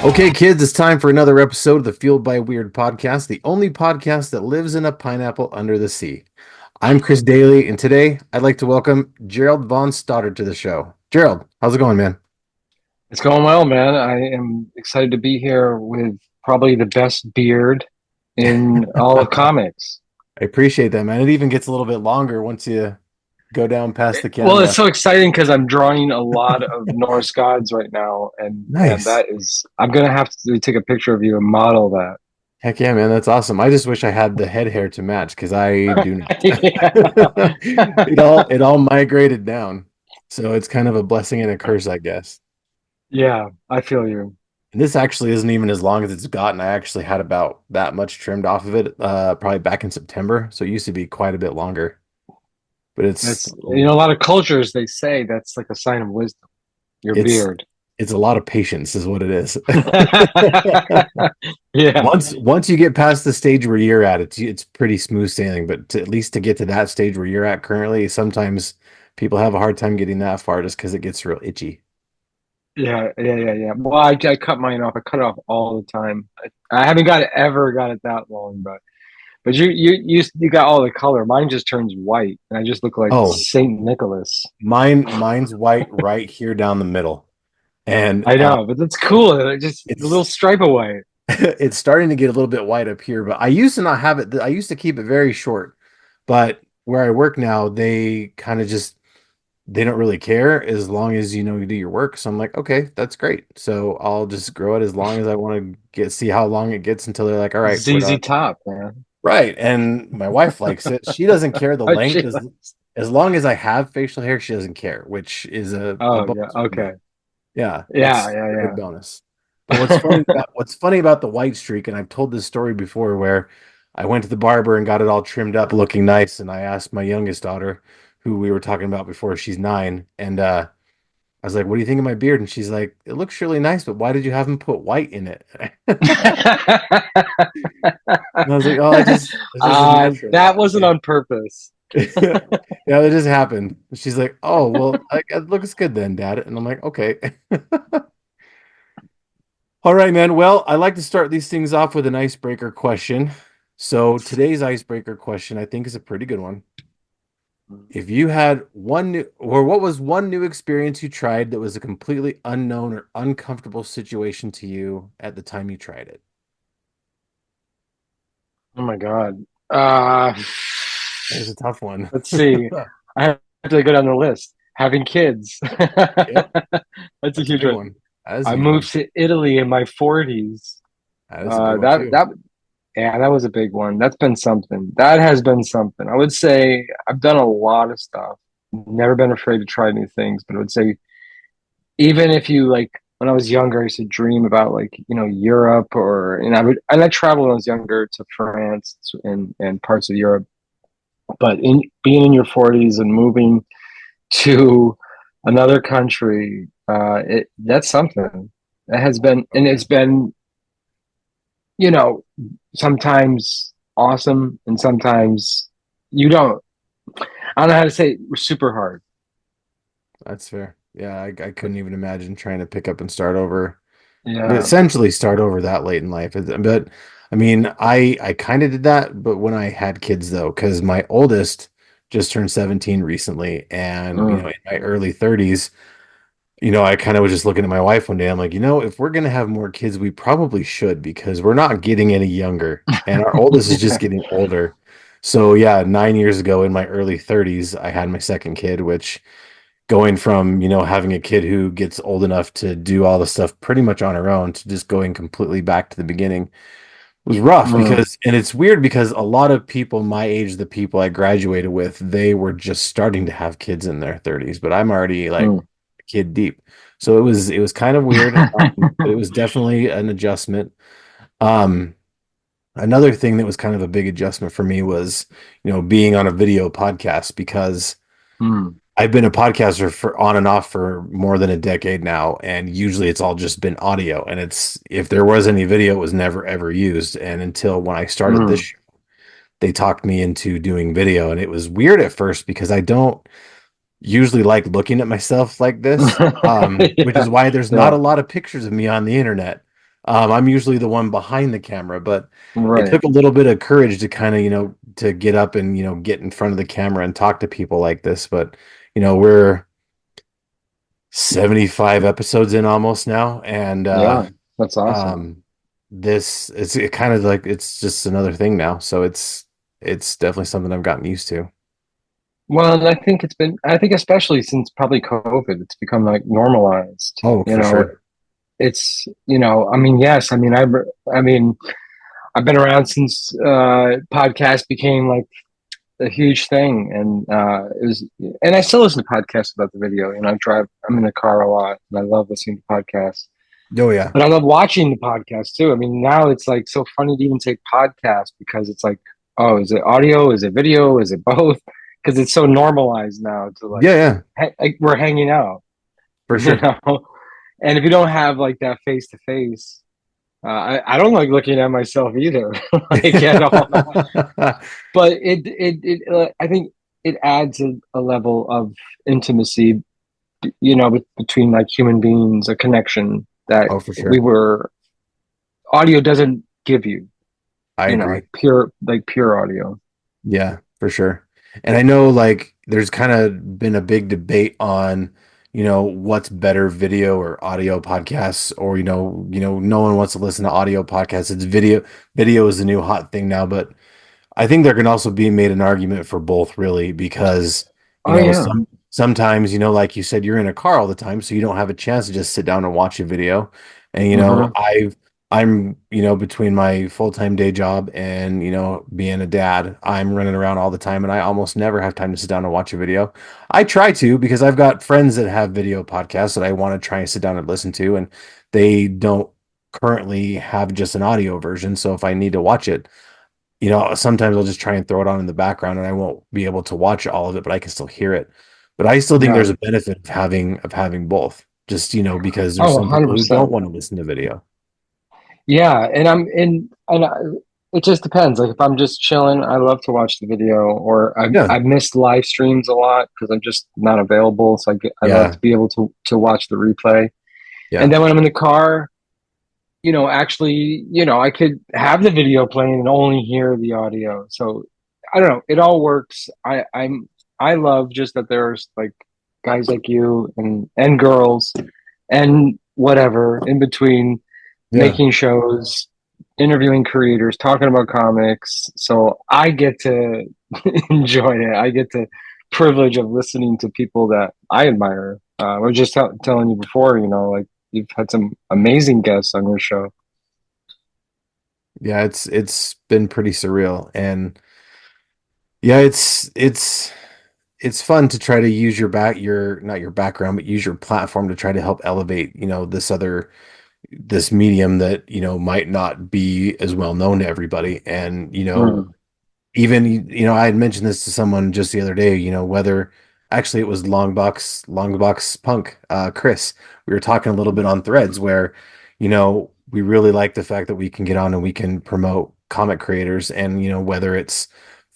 Okay, kids, it's time for another episode of the Fueled by Weird podcast, the only podcast that lives in a pineapple under the sea. I'm Chris Daly, and today I'd like to welcome Gerald von Stoddard to the show. Gerald, how's it going, man? It's going well, man. I am excited to be here with probably the best beard in all of comics. I appreciate that, man. It even gets a little bit longer once you go down past the Well, it's camera. so exciting because I'm drawing a lot of Norse gods right now, and Nice. that is I'm gonna have to take a picture of you and model that. Heck yeah, man. That's awesome. I just wish I had the head hair to match because I do not. Yeah. It all migrated down. So it's kind of a blessing and a curse, I guess. Yeah, I feel you. And this actually isn't even as long as it's gotten. I actually had about that much trimmed off of it, probably back in September. So it used to be quite a bit longer. But That's a lot of cultures they say that's like a sign of wisdom, your it's beard. it's a lot of patience, is what it is. Yeah. Once you get past the stage where you're at, it's pretty smooth sailing. But at least to get to that stage where you're at currently, sometimes people have a hard time getting that far just because it gets real itchy. Yeah. Well, I cut mine off. I cut it off all the time. I haven't ever got it that long, but you got all the color. Mine just turns white, and I just look like Oh, Saint Nicholas. mine's white right here down the middle, and I know, but that's cool. It just the little it's stripe away. it's starting to get a little bit white up here. But I used to not have it. I used to keep it very short, but where I work now, they kind of just they don't really care as long as you do your work. So I'm like, okay, that's great. So I'll just grow it as long as I want to see how long it gets until they're like, all right, we're ZZ done. Top, man. Right. And my wife likes it. She doesn't care the Oh, length she as long as I have facial hair, she doesn't care, which is a oh yeah, bonus for me. okay. Yeah, Yeah, it's yeah, a good yeah. bonus. But what's funny about the white streak, and I've told this story before where I went to the barber and got it all trimmed up looking nice, and I asked my youngest daughter, who we were talking about before, she's 9, and I was like, "What do you think of my beard?" And she's like, "It looks really nice, but why did you have him put white in it?" And I was like, "Oh, it's just a natural." That wasn't on purpose. Yeah, it just happened. She's like, "Oh, well, it looks good then, Dad." And I'm like, "Okay." All right, man. Well, I like to start these things off with an icebreaker question. So today's icebreaker question, I think, is a pretty good one. If you had what was one new experience you tried that was a completely unknown or uncomfortable situation to you at the time you tried it? Oh my God. Uh, There's a tough one. let's see. I have to go down the list. Having kids. Yep, That's a that's a huge big one. one. That is a I huge one. moved to Italy in my 40s. That is a big one That too. that yeah, that was a big one. That's been something. That has been something. I would say I've done a lot of stuff. Never been afraid to try new things, but I would say even if you like when I was younger, I used to dream about Europe I traveled when I was younger to France and parts of Europe. But in being in your 40s and moving to another country, that's something. It has been, and it's been, you know, sometimes awesome and sometimes you don't. I don't know how to say it, super hard. That's fair. Yeah, I couldn't even imagine trying to pick up and start over, but Yeah. essentially start over that late in life. But I mean, I kind of did that, but when I had kids though, because my oldest just turned 17 recently, and Mm. in my early 30s, I kind of was just looking at my wife one day. I'm like, if we're gonna have more kids, we probably should because we're not getting any younger, and our oldest is just Yeah. getting older. So yeah, 9 years ago in my early 30s, I had my second kid, which going from having a kid who gets old enough to do all the stuff pretty much on her own to just going completely back to the beginning was rough Mm. because and it's weird because a lot of people my age, the people I graduated with, they were just starting to have kids in their 30s, but I'm already like Mm. kid deep. So it was kind of weird, but it was definitely an adjustment. um Another thing that was kind of a big adjustment for me was being on a video podcast because Mm. I've been a podcaster for on and off for more than a decade now, and usually it's all just been audio. And it's if there was any video, it was never ever used. And until when I started this Mm. show, they talked me into doing video, and it was weird at first because I don't usually like looking at myself like this, which Yeah. is why there's not Yeah. a lot of pictures of me on the internet. I'm usually the one behind the camera, but it Right. took a little bit of courage to kind of, to get up and, get in front of the camera and talk to people like this. But, we're 75 episodes in almost now. And Yeah, that's awesome. um, this, it kind of like, it's just another thing now. So it's definitely something I've gotten used to. Well, and I think especially since probably COVID, it's become like normalized. Oh, You for know, sure. I mean, yes, I mean, I've been around since podcast became like a huge thing, and and I still listen to podcasts about the video. I'm in the car a lot, and I love listening to podcasts. Oh, yeah. But I love watching the podcast too. I mean, now it's like so funny to even say podcast because it's like, oh, is it audio? Is it video? Is it both? Because it's so normalized now to Yeah, yeah, like we're hanging out, for you sure. know. And if you don't have like that face to face, I don't like looking at myself either, like at all. But I think it adds a level of intimacy, between like human beings, a connection that Oh, for we sure. were audio doesn't give you, I agree. like pure audio. Yeah, for sure. And I know like there's kind of been a big debate on, what's better, video or audio podcasts, or no one wants to listen to audio podcasts. It's video. Video is the new hot thing now, but I think there can also be made an argument for both, really, because Oh yeah. sometimes, like you said, you're in a car all the time, so you don't have a chance to just sit down and watch a video. And Hmm. I'm between my full-time day job and being a dad, I'm running around all the time, and I almost never have time to sit down and watch a video. I try to because I've got friends that have video podcasts that I want to try and sit down and listen to, and they don't currently have just an audio version. So if I need to watch it, sometimes I'll just try and throw it on in the background and I won't be able to watch all of it, but I can still hear it. But I still think Yeah. there's a benefit of having both. Just, because there's Oh, some people who don't 100%. want to listen to video. Yeah, and it just depends. Like if I'm just chilling, I love to watch the video, or Yeah. I've missed live streams a lot because I'm just not available. So I love Yeah. to be able to watch the replay. And Yeah. then when I'm in the car, actually, I could have the video playing and only hear the audio. So I don't know. It all works. I love just that there's like guys like you and girls and whatever in between Yeah. making shows, interviewing creators, talking about comics. So I get to enjoy it. I get the privilege of listening to people that I admire. I was just telling you before, like you've had some amazing guests on your show. Yeah. It's been pretty surreal. And yeah, it's fun to try to use your not your background, but use your platform to try to help elevate, this medium that, might not be as well known to everybody. And, Mm, even I had mentioned this to someone just the other day, whether actually it was Longbox Punk, Chris. We were talking a little bit on Threads where, we really like the fact that we can get on and we can promote comic creators, and whether it's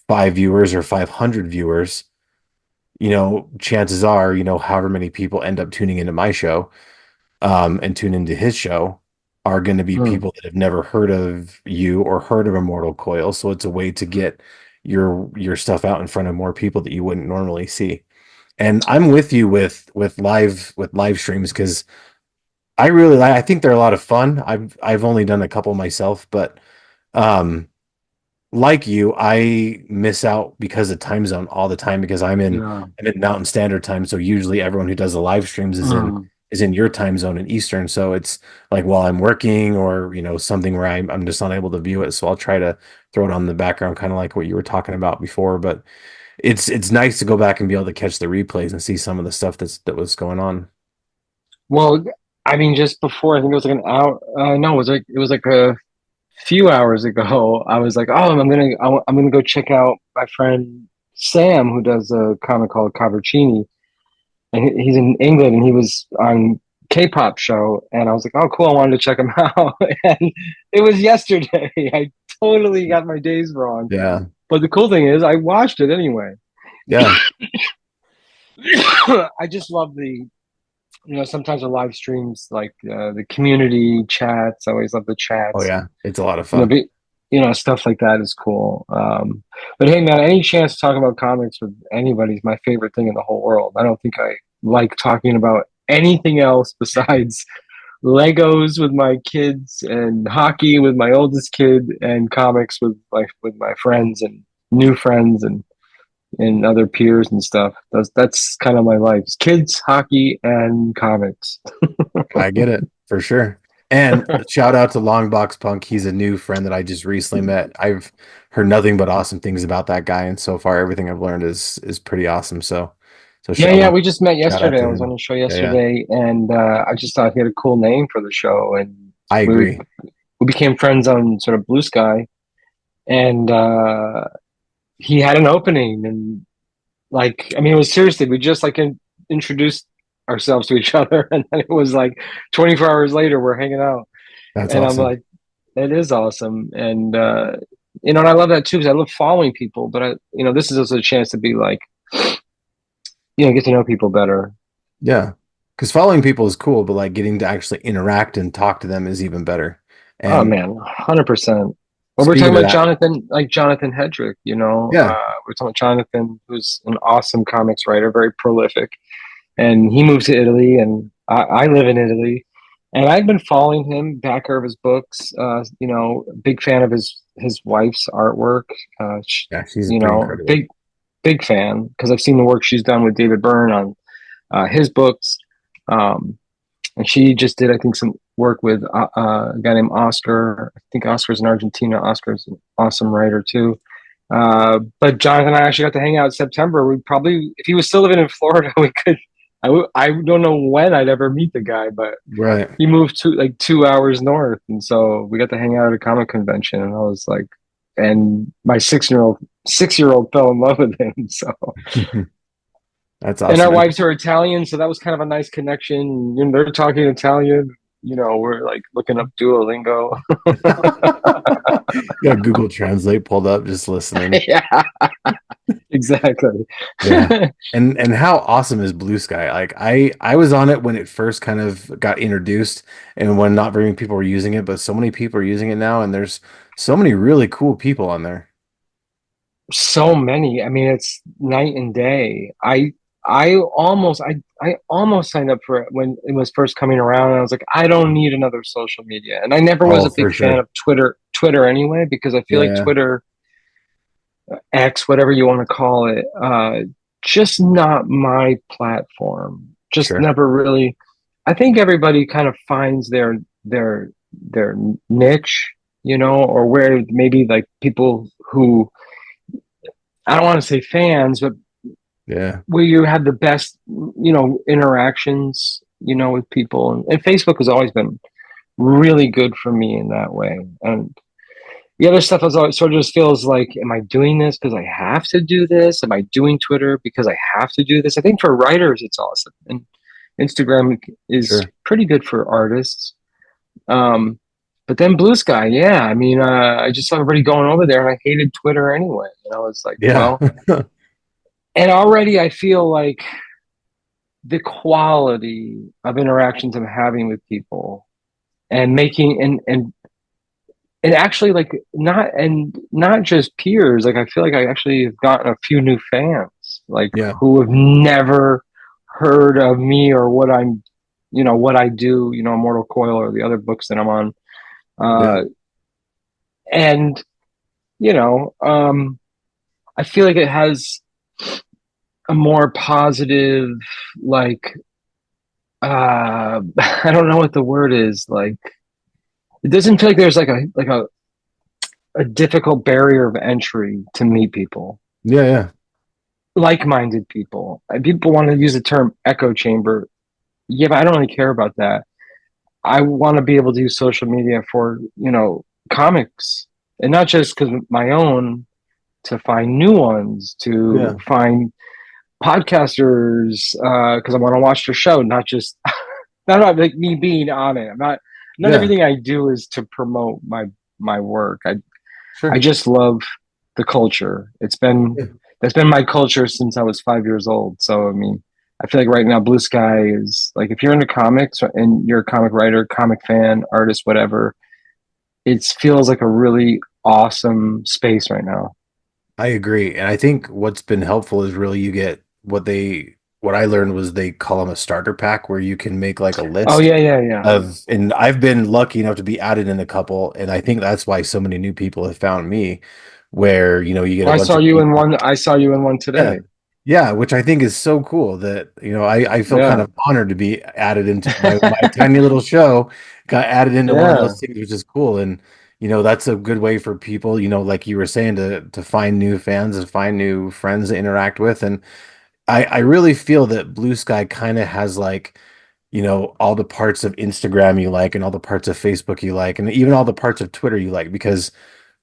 5 viewers or 500 viewers, chances are, however many people end up tuning into my show, and tune into his show, are going to be mm. people that have never heard of you or heard of Immortal Coil. So it's a way to get your stuff out in front of more people that you wouldn't normally see. And I'm with you with live streams because I think they're a lot of fun. I've only done a couple myself, but um like you, I miss out because of time zone all the time because Yeah. I'm in Mountain Standard Time. So usually everyone who does the live streams Mm. is in your time zone in Eastern. So it's like while I'm working or something where I'm just not able to view it. So I'll try to throw it on the background, kind of like what you were talking about before. But it's nice to go back and be able to catch the replays and see some of the stuff that was going on. Well, I mean, just before I think it was like an hour. No, it was like a few hours ago. I was like, oh, I'm gonna go check out my friend Sam who does a comic called Cavercini, and he's in England, and he was on K-pop show, and I was like, oh, cool, I wanted to check him out, and it was yesterday. I totally got my days wrong, Yeah. but the cool thing is, I watched it anyway. Yeah. I just love sometimes the live streams, like the community chats. I always love the Oh chats. yeah, it's a lot of You know, fun. be, stuff like that is cool. But hey, man, any chance to talk about comics with anybody is my favorite thing in the whole world. I don't think I like talking about anything else besides Legos with my kids and hockey with my oldest kid and comics with my friends and new friends and other peers and stuff. That's kind of my life. It's kids, hockey, and comics. I get it for sure. And shout out to Longbox Punk. He's a new friend that I just recently met. I've heard nothing but awesome things about that guy, and so far everything I've learned is pretty awesome. So Yeah, shout yeah, out we just met shout out yesterday. to I was on him. a show Yeah, yeah. yesterday, and I just thought he had a cool name for the show, and I we agree. we became friends on sort of Blue Sky, and he had an opening, and like, I mean, it was seriously, we just like introduced ourselves to each other, and then it was like 24 hours later, we're hanging out, That's and I'm awesome. like, it is awesome, and and I love that too because I love following people, but this is also a chance to be like, get to know people better. Yeah. Because following people is cool, but like getting to actually interact and talk to them is even better. Oh And man, 100%. Well, we're talking speaking of about that, Jonathan, like Jonathan Hedrick, yeah, we're talking about Jonathan, who's an awesome comics writer, very prolific, and he moved to Italy, and I live in Italy, and I've been following him, backer of his books, big fan of his wife's artwork, yeah, she's pretty incredible. big fan because I've seen the work she's done with David Byrne on his books. Um, and she just did, I think, some work with a guy named Oscar. I think Oscar's in Argentina. Oscar's an awesome writer too. But Jonathan and I actually got to hang out in September. We probably, if he was still living in Florida, we could. I don't know when I'd ever meet the guy, but Right. he moved to like 2 hours north, and so we got to hang out at a comic convention. And I was like, and my 6-year old fell in love with him. So That's and our awesome. wives are Italian, so that was kind of a nice connection. They're talking Italian. We're like looking up Duolingo. You got Google Translate pulled up, just listening. Yeah, exactly. Yeah. And how awesome is Blue Sky? Like I was on it when it first kind of got introduced and when not very many people were using it, but so many people are using it now and there's so many really cool people on there. So many. I mean, it's night and day. I almost signed up for it when it was first coming around, and I was like, I don't need another social media. And I never was Oh, a big for fan sure. of Twitter anyway, because I feel Yeah, like yeah. Twitter X, whatever you want to call it, just not my platform. Just Sure. never really. I think everybody kind of finds their niche, or where maybe like people who, I don't want to say fans, but Yeah. where you have the best, interactions, with people. And Facebook has always been really good for me in that way. And the other stuff is always, sort of just feels like, am I doing this because I have to do this? Am I doing Twitter because I have to do this? I think for writers, it's awesome. And Instagram is Sure. pretty good for artists. Um, but then Blue Sky, yeah. I mean, I just saw everybody going over there, and I hated Twitter anyway. And I was like, Yeah. well, and already I feel like the quality of interactions I'm having with people and making and actually like not just peers, like I feel like I actually have gotten a few new fans like Yeah. who have never heard of me or what I do, Immortal Coil or the other books that I'm on, Yeah. uh and you know I feel like it has a more positive, like, I don't know what the word is, like it doesn't feel like there's like a difficult barrier of entry to meet people, Yeah. Yeah. like-minded people. People want to use the term echo chamber. Yeah, but I don't really care about that. I want to be able to use social media for, comics, and not just because my own, to find new ones, to Yeah. find podcasters, because I want to watch their show, not just not about like me being on it. I'm not Yeah. everything I do is to promote my work. I Sure. just love the culture. That's been my culture since I was 5 years old. So I mean, I feel like right now Blue Sky is like if you're into comics and you're a comic writer, comic fan, artist, whatever, it feels like a really awesome space right now. I agree. And I think what's been helpful is really you get what I learned was they call them a starter pack where you can make like a Oh list yeah, yeah, yeah. and I've been lucky enough to be added in a couple. And I think that's why so many new people have found me where, you get a Well, bunch of I saw you in one yeah. today. Yeah, which I think is so cool that, I feel kind Yeah, of honored to be added into my tiny little show, got added into one of yeah. those things, which is cool. And, that's a good way for people, like you were saying, to find new fans and find new friends to interact with. And I really feel that Blue Sky kind of has like, all the parts of Instagram you like and all the parts of Facebook you like, and even all the parts of Twitter you like, because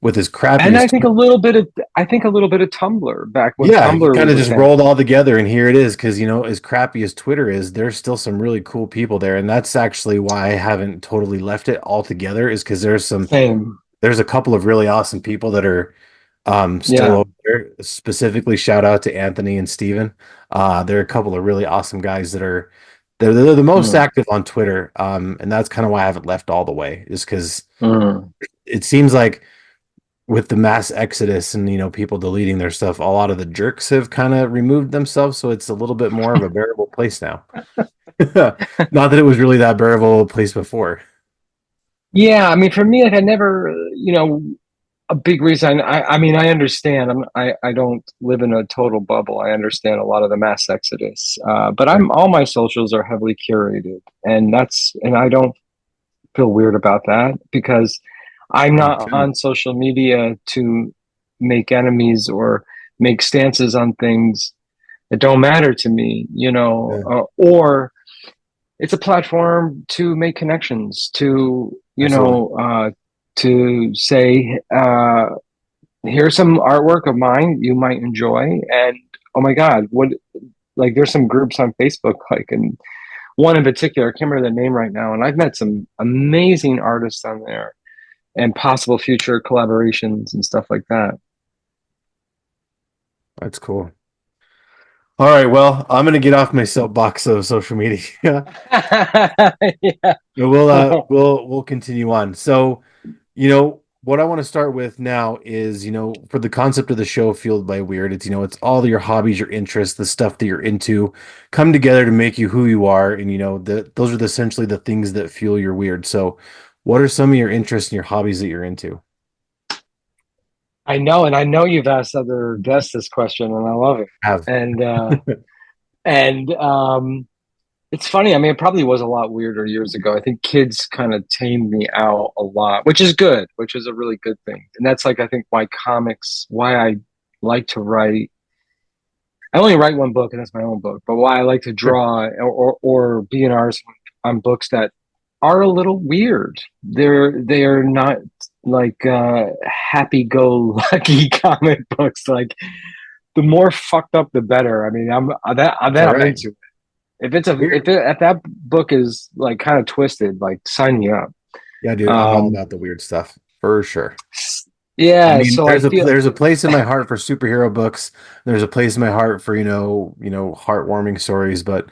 with his And crappiest I think a little bit of Tumblr back when yeah, you Tumblr kind was of a just thing. rolled all together, and here it is. Because as crappy as Twitter is, there's still some really cool people there, and that's actually why I haven't totally left it altogether. Is because Same. there's a couple of really awesome people that are still Yeah. over there. Specifically, shout out to Anthony and Steven. They're a couple of really awesome guys that are they're the most Mm, active on Twitter, and that's kind of why I haven't left all the way. Is because mm. it seems like with the mass exodus and people deleting their stuff, a lot of the jerks have kind of removed themselves, so it's a little bit more of a bearable place now. Not that it was really that bearable a place before. Yeah, I mean, for me, like I never, a big reason. I mean, I understand. I don't live in a total bubble. I understand a lot of the mass exodus, but Right. all my socials are heavily curated, and I don't feel weird about that because I'm You not shouldn't. on social media to make enemies or make stances on things that don't matter to me, Yeah, or it's a platform to make connections, absolutely. to say, here's some artwork of mine you might enjoy. And oh my God, like there's some groups on Facebook, like, and one in particular, I can't remember the name right now. And I've met some amazing artists on there and possible future collaborations and stuff like that. That's cool. All right, well, I'm gonna get off my soapbox of social media. Yeah. We'll continue on. So, what I want to start with now is, for the concept of the show Fueled by Weird, it's all your hobbies, your interests, the stuff that you're into come together to make you who you are. And, those are essentially the things that fuel your weird. So, what are some of your interests and your hobbies that you're into? I know, and I know you've asked other guests this question, and I love it. Have. And and it's funny. I mean, it probably was a lot weirder years ago. I think kids kind of tamed me out a lot, which is good, which is a really good thing. And that's like I think why I like to write. I only write one book, and that's my own book. But why I like to Sure. draw or be an artist on books that are a little weird. They are not like happy-go-lucky comic books. Like the more fucked up, the better. I mean, That's all I'm right. into it. If Weird. if that book is like kind of twisted, like sign me up. Yeah, dude, I'm all Um, about the weird stuff for sure. I yeah, mean, so I feel there's a place in my heart for superhero books. There's a place in my heart for, heartwarming stories. But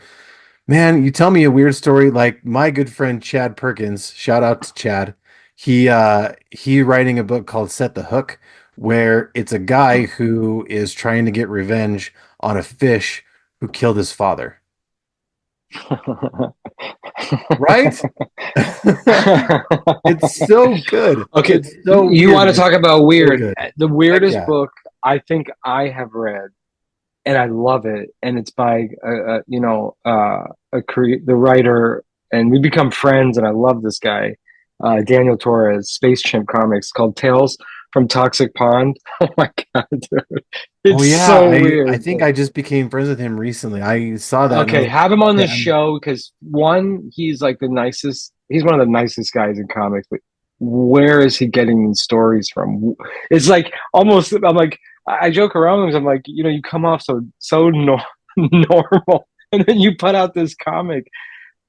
man, you tell me a weird story like my good friend Chad Perkins, shout out to Chad. He writing a book called Set the Hook, where it's a guy who is trying to get revenge on a fish who killed his father. Right? It's so good. Okay, It's so you weird, want to but it's talk about so weird? good. The Heck weirdest yeah. book I think I have read, and I love it, and it's by the writer, and we become friends, and I love this guy, Daniel Torres, Space Chimp Comics, called Tales from Toxic Pond. Oh my God, dude. Oh It's yeah, so I weird. think I just became friends with him recently. I saw that and I Okay, was have him on like, the damn, show because one, he's like the nicest. He's one of the nicest guys in comics. But where is he getting these stories from? It's like almost. I'm like, I joke around with him. I'm like, you come off so normal, and then you put out this comic.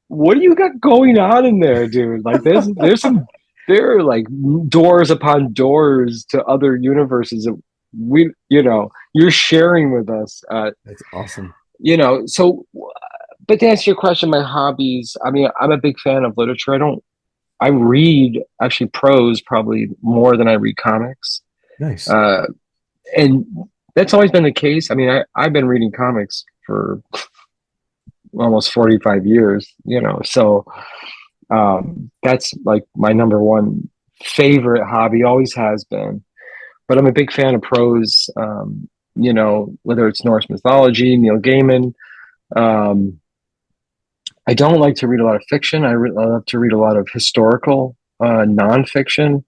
What do you got going on in there, dude? Like, there are like doors upon doors to other universes that you're sharing with us. that's awesome. So but to answer your question, my hobbies, I mean, I'm a big fan of literature. I read actually prose probably more than I read comics. Nice. Uh, and that's always been the case. I mean, I've been reading comics for almost 45 years, so that's like my number one favorite hobby, always has been. But I'm a big fan of prose, whether it's Norse mythology, Neil Gaiman. Um, I don't like to read a lot of fiction. I love to read a lot of historical nonfiction,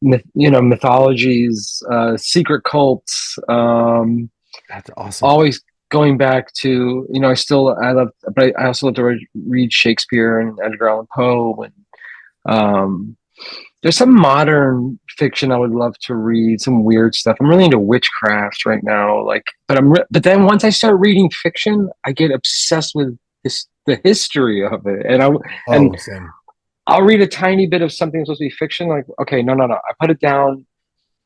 mythologies, secret cults. That's awesome. Always going back to, I love, but I also love to read Shakespeare and Edgar Allan Poe. And there's some modern fiction I would love to read, some weird stuff. I'm really into witchcraft right now. Like, but then once I start reading fiction, I get obsessed with the history of it, and Oh, same. I'll read a tiny bit of something that's supposed to be fiction. Like, okay, no, no, no. I put it down.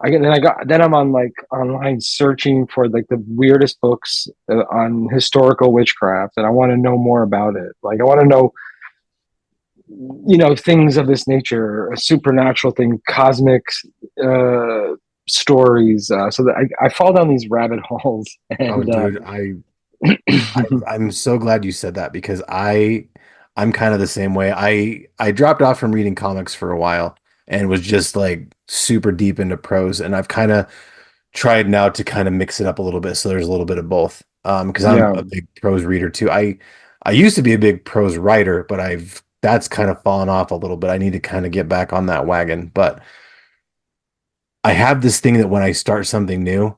Then I'm on like online searching for like the weirdest books on historical witchcraft, and I want to know more about it. Like, I want to know, things of this nature, a supernatural thing, cosmic uh, stories. So that I fall down these rabbit holes, Oh, and dude, I'm so glad you said that because I'm kind of the same way. I dropped off from reading comics for a while and was just like super deep into prose, and I've kind of tried now to kind of mix it up a little bit so there's a little bit of both. Because I'm yeah, a big prose reader too. I used to be a big prose writer, but I've that's kind of fallen off a little bit. I need to kind of get back on that wagon. But I have this thing that when I start something new,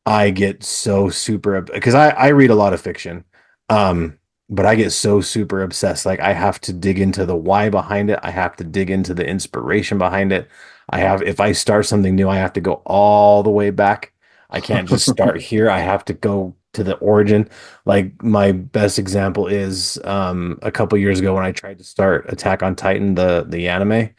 I get so super because I read a lot of fiction. Um, but I get so super obsessed. Like I have to dig into the why behind it. I have to dig into the inspiration behind it. If I start something new, I have to go all the way back. I can't just start here. I have to go to the origin. Like my best example is a couple years ago when I tried to start Attack on Titan, the anime.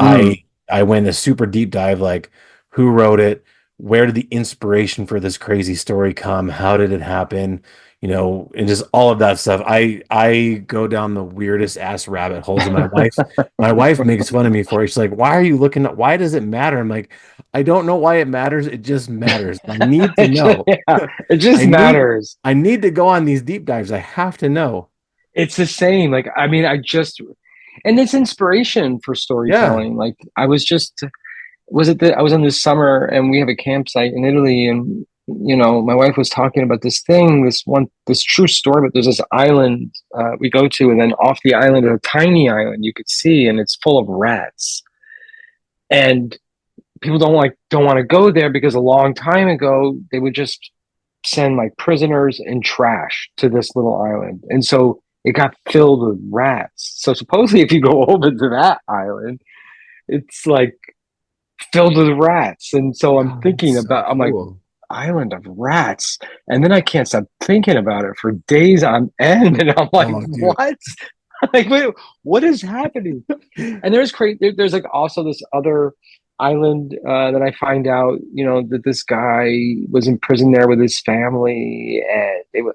mm, I went a super deep dive, like who wrote it, where did the inspiration for this crazy story come, how did it happen, and just all of that stuff. I go down the weirdest ass rabbit holes, and my wife makes fun of me for it. She's like, "Why are you looking at? Why does it matter?" I'm like, "I don't know why it matters. It just matters. I need to know. yeah, it just I need matters. I need to go on these deep dives. I have to know." It's the same. Like, I mean, and it's inspiration for Yeah. storytelling. Like, I was just, was it that I was on this summer and we have a campsite in Italy, and, my wife was talking about this true story, but there's this island we go to, and then off the island, a tiny island you could see, and it's full of rats. And people don't want to go there because a long time ago, they would just send like prisoners and trash to this little island. And so it got filled with rats. So supposedly if you go over to that island, it's like filled with rats. And so Oh, that's so I'm like, cool. island of rats. And then I can't stop thinking about it for days on end. And I'm like, Oh, dude. what? Like, wait, what is happening? And there's like also this other island that I find out, that this guy was in prison there with his family, and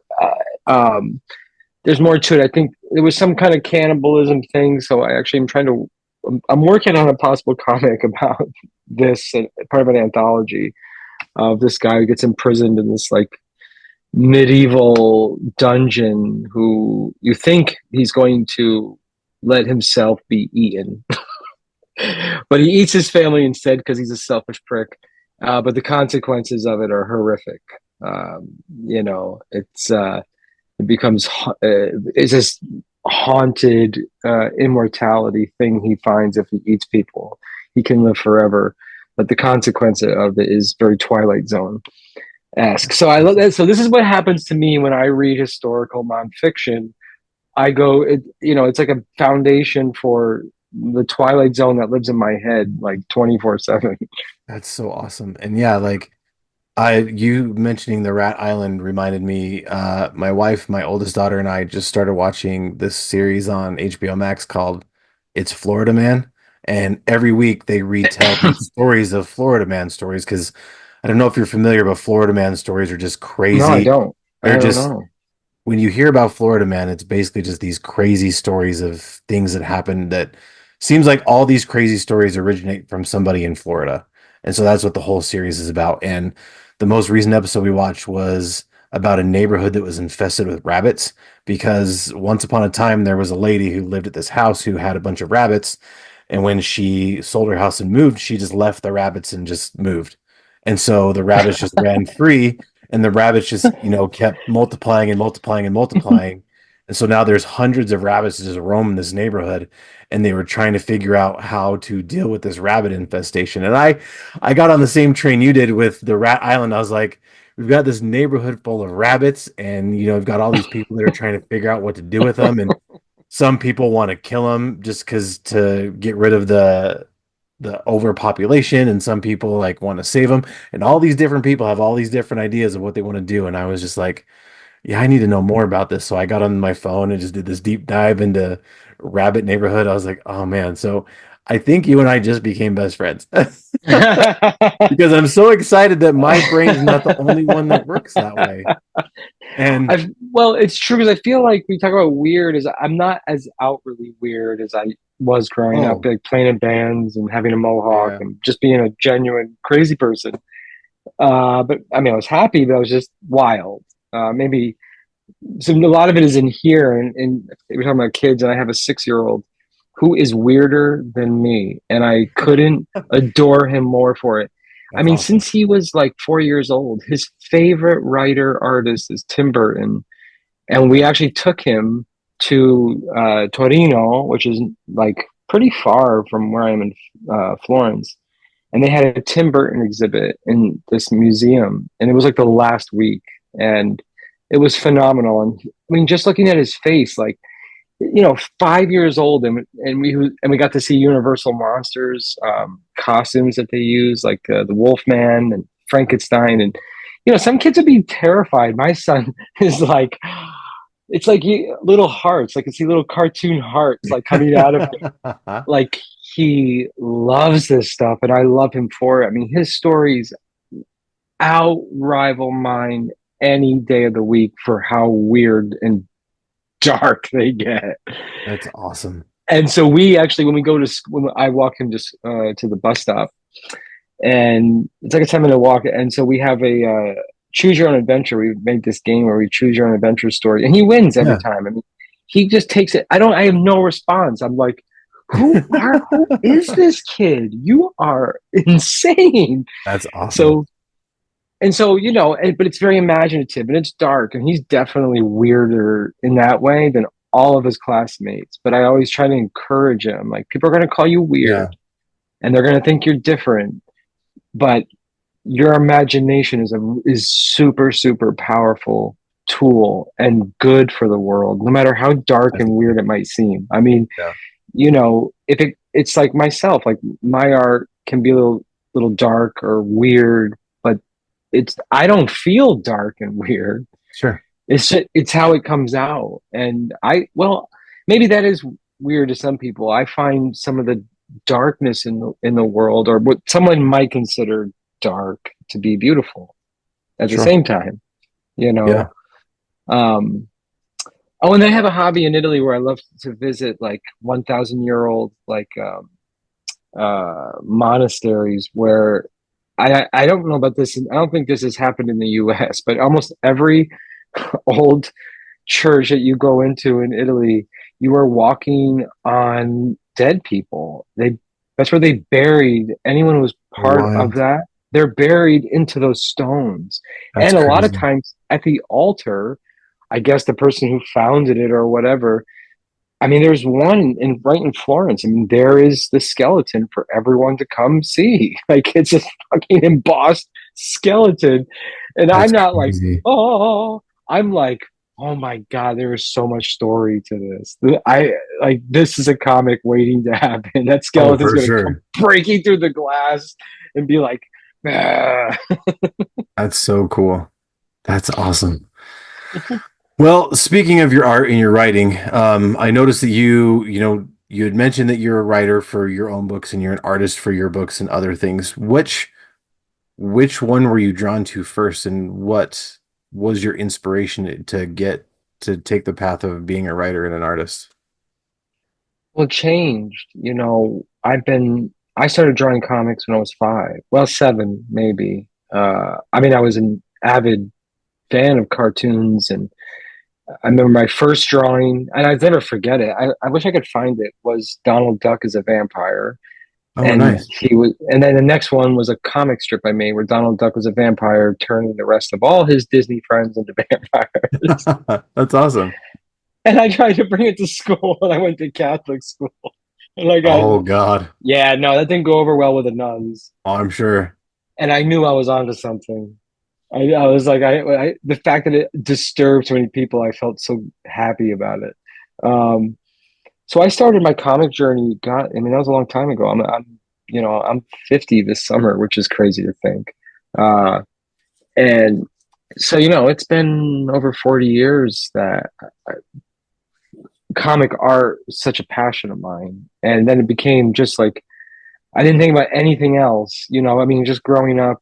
there's more to it. I think there was some kind of cannibalism thing. So I actually am trying to. I'm working on a possible comic about this, part of an anthology of this guy who gets imprisoned in this like medieval dungeon, who you think he's going to let himself be eaten, but he eats his family instead because he's a selfish prick. But the consequences of it are horrific. Um, it becomes it's this haunted immortality thing he finds if he eats people. He can live forever, but the consequence of it is very Twilight Zone esque. So I love that. So this is what happens to me when I read historical nonfiction. It's like a foundation for the Twilight Zone that lives in my head like 24/7. That's so awesome. And yeah, like you mentioning the Rat Island reminded me, my wife, my oldest daughter, and I just started watching this series on HBO Max called It's Florida Man. And every week they retell these stories of Florida Man stories because I don't know if you're familiar, but Florida Man stories are just No, I crazy. don't. I They're don't just know. when you hear about Florida, man, it's basically just these crazy stories of things that happen that seems like all these crazy stories originate from somebody in Florida. And so that's what the whole series is about. And the most recent episode we watched was about a neighborhood that was infested with rabbits because once upon a time there was a lady who lived at this house who had a bunch of rabbits. And when she sold her house and moved, she just left the rabbits and just moved. And so the rabbits just ran free and the rabbits just kept multiplying and multiplying and multiplying, and so now there's hundreds of rabbits that just roam in this neighborhood, and they were trying to figure out how to deal with this rabbit infestation. And I got on the same train you did with the rat island. I was like, we've got this neighborhood full of rabbits, and we've got all these people that are trying to figure out what to do with them, and some people want to kill them just because to get rid of the overpopulation, and some people like want to save them, and all these different people have all these different ideas of what they want to do. And I was just like, yeah, I need to know more about this. So I got on my phone and just did this deep dive into rabbit neighborhood. I was like, oh man. So I think you and I just became best friends because I'm so excited that my brain's not the only one that works that way. And well, it's true because I feel like we talk about weird as I'm not as outwardly weird as I was growing up, oh like playing in bands and having a mohawk yeah, and just being a genuine crazy person. But I mean, I was happy, but I was just wild. Maybe so a lot of it is in here, and we're talking about kids, and I have a 6-year-old who is weirder than me, and I couldn't adore him more for it. I that's mean, awesome. since he was like 4 years old, his favorite writer artist is Tim Burton, and we actually took him to Torino, which is like pretty far from where I am in Florence, and they had a Tim Burton exhibit in this museum, and it was like the last week, and it was phenomenal. And I mean, just looking at his face, like 5 years old, and we got to see Universal monsters costumes that they use, like the Wolfman and Frankenstein, and some kids would be terrified. My son is like, it's like little hearts, like I see little cartoon hearts like coming out of him. Like he loves this stuff, and I love him for it. I mean, his stories out rival mine any day of the week for how weird and dark they get. That's awesome. And so we actually, when we go to when I walk him just to the bus stop, and it's like a 10-minute walk, and so we have a choose your own adventure. We made this game where we choose your own adventure story, and he wins every Yeah. time. I mean, he just takes it. I have no response. I'm like, who is this kid? You are insane. That's awesome. So but it's very imaginative and it's dark, and he's definitely weirder in that way than all of his classmates. But I always try to encourage him. Like, people are going to call you Yeah. weird, and they're going to think you're different, but your imagination is super super powerful tool and good for the world, no matter how dark and weird it might seem. I mean, Yeah. if it's like myself, like my art can be a little dark or weird, but I don't feel dark and weird. Sure. It's how it comes out. And maybe that is weird to some people. I find some of the darkness in the world, or what someone might consider dark, to be beautiful at the Sure. same time, you Yeah. know. Um, oh, and they have a hobby in Italy where I love to visit, like 1,000-year old, like monasteries where I don't know about this. I don't think this has happened in the US, but almost every old church that you go into in Italy, you are walking on dead people. That's where they buried anyone who was part of What? that. They're buried into those stones. That's And a lot of crazy. times at the altar, I guess the person who founded it or whatever, I mean, there's one right in Florence. I mean, there is the skeleton for everyone to come see. Like, it's a fucking embossed skeleton, and I'm That's not like, crazy. oh, I'm like, oh my god, there is so much story to this. I like this is a comic waiting to happen. That Oh, skeleton's for gonna come sure. breaking through the glass and be like, ah. That's so cool. That's awesome. Well, speaking of your art and your writing, I noticed that you had mentioned that you're a writer for your own books and you're an artist for your books and other things. Which one were you drawn to first, and what was your inspiration to get to take the path of being a writer and an artist? Well, it changed. I started drawing comics when I was 5. Well, 7, maybe. I mean, I was an avid fan of cartoons, and I remember my first drawing, and I'd never forget it. I wish I could find it, was Donald Duck as a vampire. Oh, And nice. and then the next one was a comic strip I made where Donald Duck was a vampire, turning the rest of all his Disney friends into vampires. That's awesome. And I tried to bring it to school, and I went to Catholic school. And I got, Oh God. yeah, no, that didn't go over well with the nuns. Oh, I'm sure. And I knew I was onto something. I was like, the fact that it disturbed so many people, I felt so happy about it. Um, so I started my comic journey. I mean, that was a long time ago. I'm 50 this summer, which is crazy to think. Uh, and so, it's been over 40 years that comic art is such a passion of mine. And then it became just like, I didn't think about anything else. I mean, just growing up,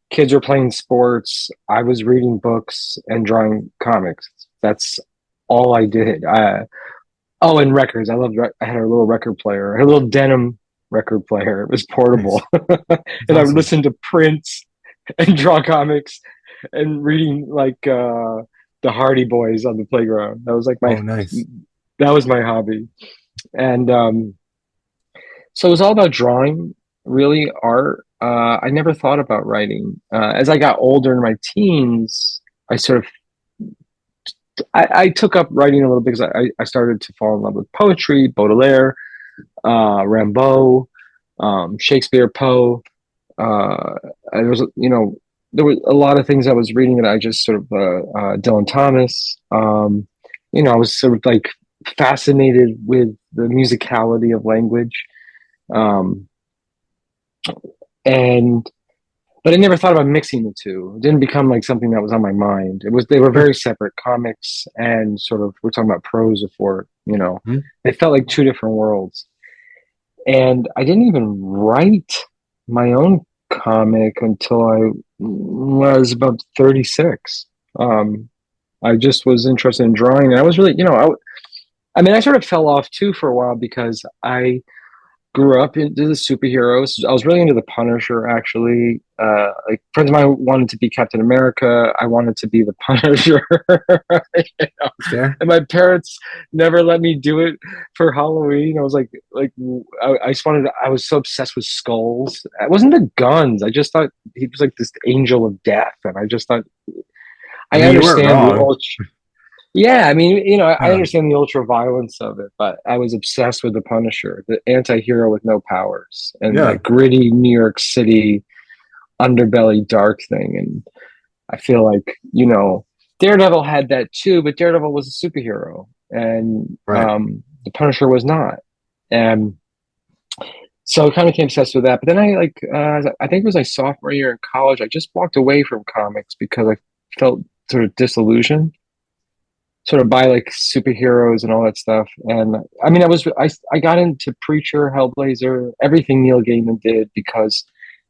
kids were playing sports. I was reading books and drawing comics. That's all I did. Oh, and records. I had a little record player, a little denim record player. It was portable. Nice. That's And I would awesome. listen to Prince and draw comics and reading like the Hardy Boys on the playground. Oh, nice. That was my hobby. And so it was all about drawing, really art. I never thought about writing. As I got older in my teens, I took up writing a little bit because I started to fall in love with poetry, Baudelaire, Rimbaud, Shakespeare, Poe. There was, there were a lot of things I was reading that I just sort of, Dylan Thomas. I was sort of like fascinated with the musicality of language. Um, and but I never thought about mixing the two. It didn't become like something that was on my mind. They were Sure. very separate, comics and sort of, we're talking about prose before, Hmm. they felt like two different worlds. And I didn't even write my own comic until I was about 36. I just was interested in drawing, and I was really, I mean, I sort of fell off too for a while because I grew up into the superheroes. I was really into the Punisher, actually. Like friends of mine wanted to be Captain America. I wanted to be the Punisher. You know? Fair. And my parents never let me do it for Halloween. I was I just wanted. I was so obsessed with skulls. It wasn't the guns. I just thought he was like this angel of death, and I just thought I I mean, you weren't understand the wrong. old. Yeah, I mean, I Yeah. understand the ultra violence of it, but I was obsessed with the Punisher, the anti-hero with no powers, and Yeah. that gritty New York City underbelly dark thing. And I feel like, Daredevil had that too, but Daredevil was a superhero, and Right. the Punisher was not. And so I kind of became obsessed with that. But then I think it was my sophomore year in college, I just walked away from comics because I felt sort of disillusioned sort of by like superheroes and all that stuff. And I mean, I got into Preacher, Hellblazer, everything Neil Gaiman did because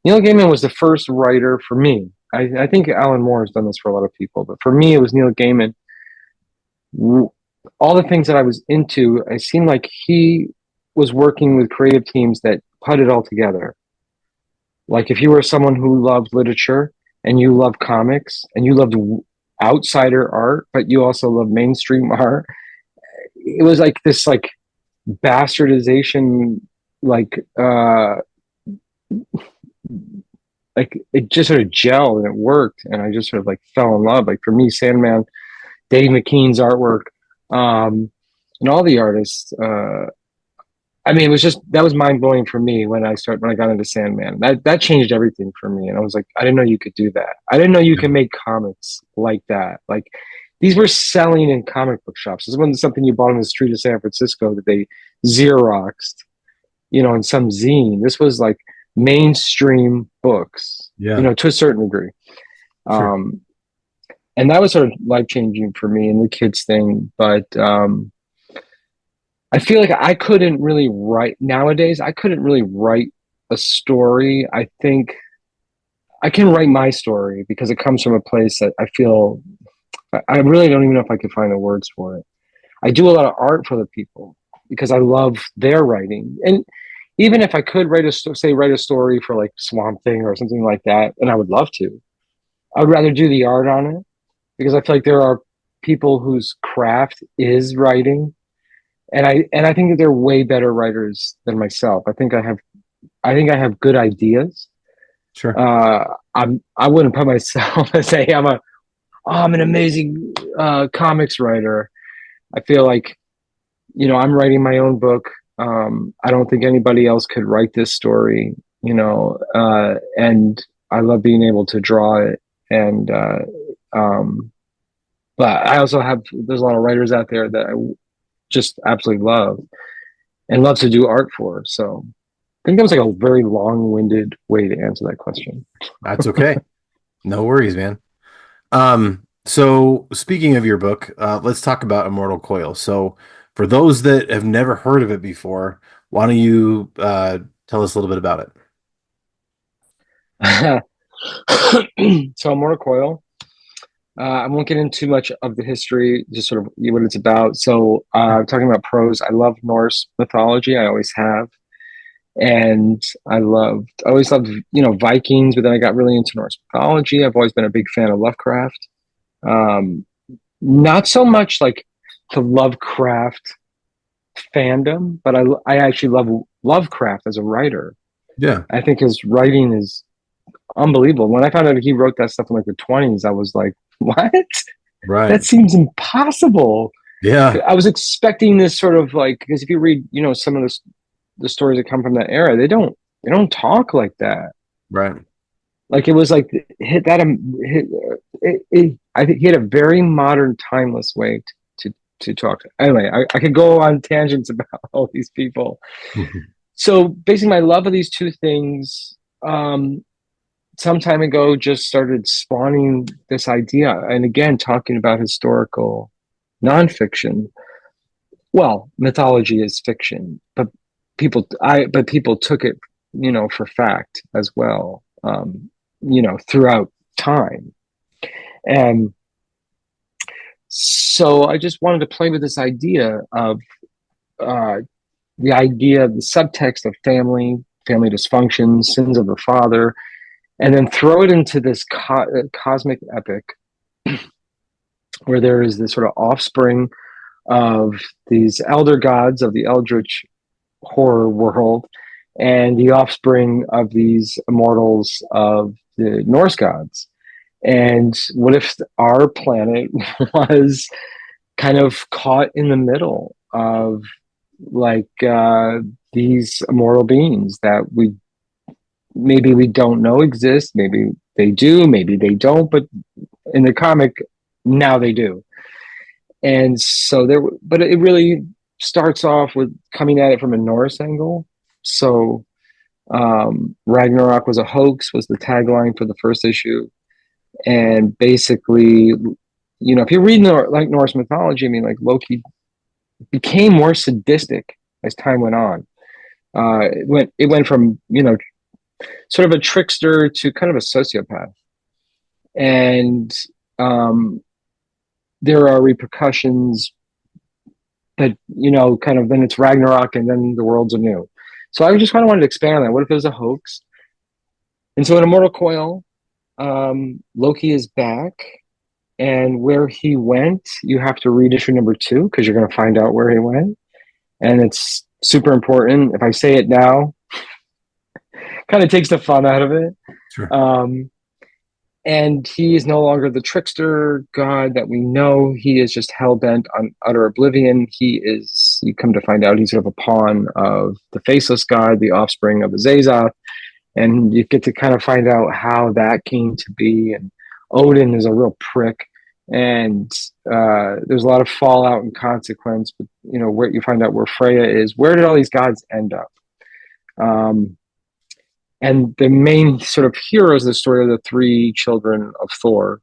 Neil Gaiman was the first writer for me. I think Alan Moore has done this for a lot of people, but for me, it was Neil Gaiman. All the things that I was into, it seemed like he was working with creative teams that put it all together. Like if you were someone who loved literature and you loved comics and you loved outsider art, but you also loved mainstream art, it was like this like bastardization, like like it just sort of gelled and it worked, and I just sort of like fell in love. Like for me, Sandman, Dave McKean's artwork, and all the artists. I mean, it was just that was mind blowing for me when I got into Sandman. That changed everything for me, and I was like, I didn't know you could do that. I didn't know you Yeah. can make comics like that. Like these were selling in comic book shops. This wasn't something you bought on the street of San Francisco that they Xeroxed, in some zine. This was like mainstream books, Yeah. to a certain degree. Sure. Um, and that was sort of life changing for me and the kids thing. But I feel like I couldn't really write nowadays. I couldn't really write a story. I think I can write my story because it comes from a place that I feel I really don't even know if I could find the words for it. I do a lot of art for the people because I love their writing. And even if I could write a story for like Swamp Thing or something like that, and I would love to, I would rather do the art on it because I feel like there are people whose craft is writing, and I think that they're way better writers than myself. I think I have good ideas. Sure. I wouldn't put myself and say I'm an amazing comics writer. I feel like, I'm writing my own book. I don't think anybody else could write this story, and I love being able to draw it. And, but I also there's a lot of writers out there that I just absolutely love and love to do art for. So I think that was like a very long-winded way to answer that question. That's okay. No worries, man. So speaking of your book, let's talk about Immortal Coil. So for those that have never heard of it before, why don't you tell us a little bit about So Immortal Coil. I won't get into much of the history, just sort of what it's about. So, talking about prose, I love Norse mythology. I always have, and always loved, Vikings. But then I got really into Norse mythology. I've always been a big fan of Lovecraft. Um, Not so much like the Lovecraft fandom, but I actually love Lovecraft as a writer. it? Yeah, I think his writing is unbelievable. When I found out he wrote that stuff in like the 20s, I was like, what? right. That seems impossible. Yeah, I was expecting this sort of like, because if you read, some of the stories that come from that era, they don't talk like that. right. Like it was like hit that hit, I think he had a very modern, timeless way to talk. Anyway, I could go on tangents about all these people. So basically, my love of these two things, some time ago, just started spawning this idea, and again, talking about historical nonfiction. Well, mythology is fiction, but people took it, for fact as well, throughout time. And so I just wanted to play with this idea of uh, the subtext of family dysfunction, sins of the father, and then throw it into this cosmic epic where there is this sort of offspring of these elder gods of the eldritch horror world and the offspring of these immortals of the Norse gods. And what if our planet was kind of caught in the middle of like these immortal beings that we don't know exist? Maybe they do, maybe they don't, but in the comic, now they do. And so but it really starts off with coming at it from a Norse angle. So Ragnarok was a hoax was the tagline for the first issue. And basically, if you read like Norse mythology, I mean, like Loki became more sadistic as time went on. It went from, sort of a trickster to kind of a sociopath. And there are repercussions that, kind of then it's Ragnarok and then the world's anew. So I just kind of wanted to expand on that. What if it was a hoax? And so in Immortal Coil, Loki is back, and where he went, you have to read issue number 2 because you're going to find out where he went. And it's super important. If I say it now, kind of takes the fun out of it. Sure. And he is no longer the trickster god that we know. He is just hell-bent on utter oblivion. You come to find out he's sort of a pawn of the faceless god, the offspring of Azazel. And you get to kind of find out how that came to be. And Odin is a real prick. And there's a lot of fallout and consequence. But, where you find out where Freya is, where did all these gods end up? And the main sort of heroes of the story are the 3 children of Thor,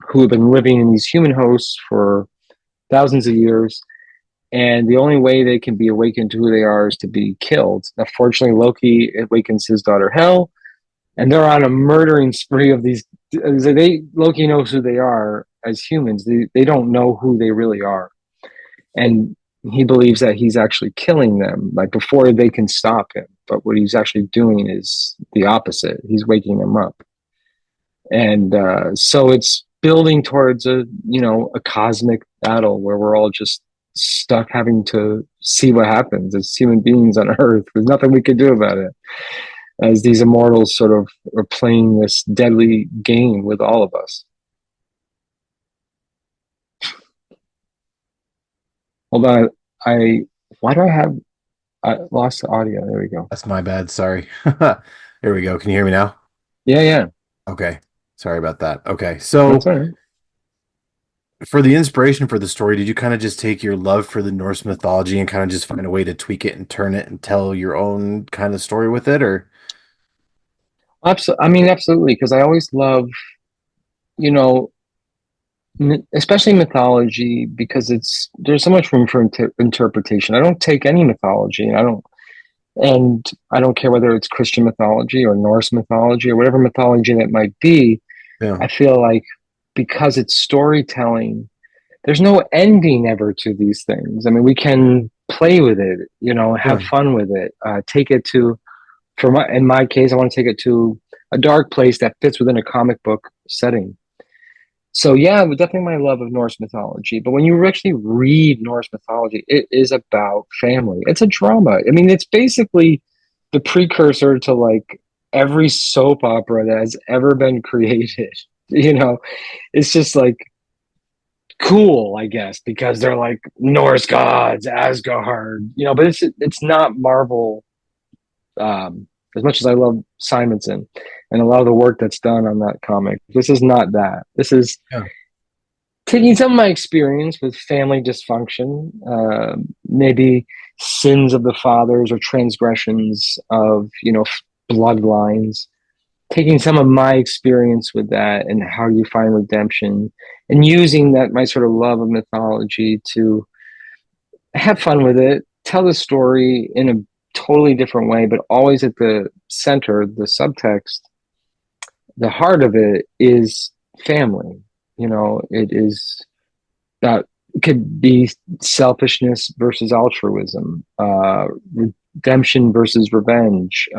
who have been living in these human hosts for thousands of years. And the only way they can be awakened to who they are is to be killed. Now, fortunately, Loki awakens his daughter Hel, and they're on a murdering spree of these. Loki knows who they are, as humans. They don't know who they really are. And he believes that he's actually killing them, like before they can stop him. But what he's actually doing is the opposite. He's waking them up. And so it's building towards a cosmic battle where we're all just stuck having to see what happens as human beings on Earth. There's nothing we can do about it, as these immortals sort of are playing this deadly game with all of us. Hold on, I why do I lost the audio? There we go. That's my bad. Sorry. There we go. Can you hear me now? Yeah, yeah, Okay. Sorry about that. Okay. that's So all right. for the inspiration for the story, did you kind of just take your love for the Norse mythology and kind of just find a way to tweak it and turn it and tell your own kind of story with it, or? Absolutely. I mean, absolutely, because I always love, you know, especially mythology, because there's so much room for interpretation. I don't take any mythology, and I don't care whether it's Christian mythology or Norse mythology or whatever mythology that might be. Yeah. I feel like because it's storytelling, there's no ending ever to these things. I mean, we can play with it, have Yeah. fun with it, take it to, in my case, I want to take it to a dark place that fits within a comic book setting. So yeah, definitely my love of Norse mythology. But when you actually read Norse mythology, it is about family. It's a drama. I mean, it's basically the precursor to like every soap opera that has ever been created. You know, it's just like cool, I guess, because they're like Norse gods, Asgard, but it's not Marvel. As much as I love Simonson and a lot of the work that's done on that comic, this is not that. This is Yeah. taking some of my experience with family dysfunction, maybe sins of the fathers or transgressions of, bloodlines, taking some of my experience with that and how you find redemption, and using that, my sort of love of mythology, to have fun with it, tell the story in a totally different way, but always at the center, the subtext, the heart of it is family. It is that it could be selfishness versus altruism, redemption versus revenge,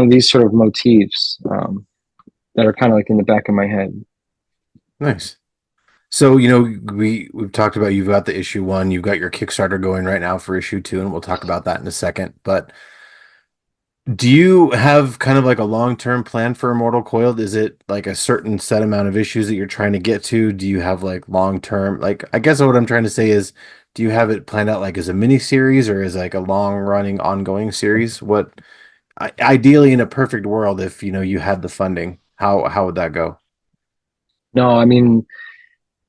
these sort of motifs that are kind of like in the back of my head. Nice. So, we've talked about you've got the issue one, you've got your Kickstarter going right now for issue two, and we'll talk about that in a second. But do you have kind of like a long-term plan for Immortal Coiled? Is it like a certain set amount of issues that you're trying to get to? Do you have like long-term, like, I guess what I'm trying to say is, do you have it planned out like as a mini series or as like a long-running ongoing series? Ideally in a perfect world, if you had the funding, how would that go? No, I mean,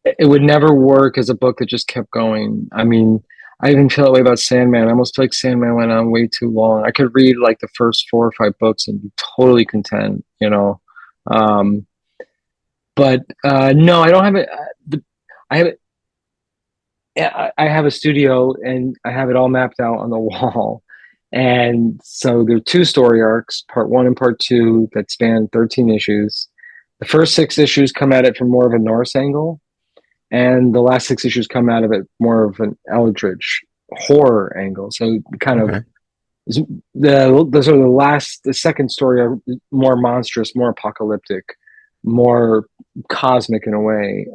it would never work as a book that just kept going. I mean, I even feel that way about Sandman. I almost feel like Sandman went on way too long. I could read like the first 4 or 5 books and be totally content. Um, but no, I don't have it. I have it. I have a studio and I have it all mapped out on the wall. And so there are 2 story arcs, part 1 and part 2, that span 13 issues. The first 6 issues come at it from more of a Norse angle, and the last 6 issues come out of it more of an Eldritch horror angle. So kind of Okay. the second story are more monstrous, more apocalyptic, more cosmic in a way,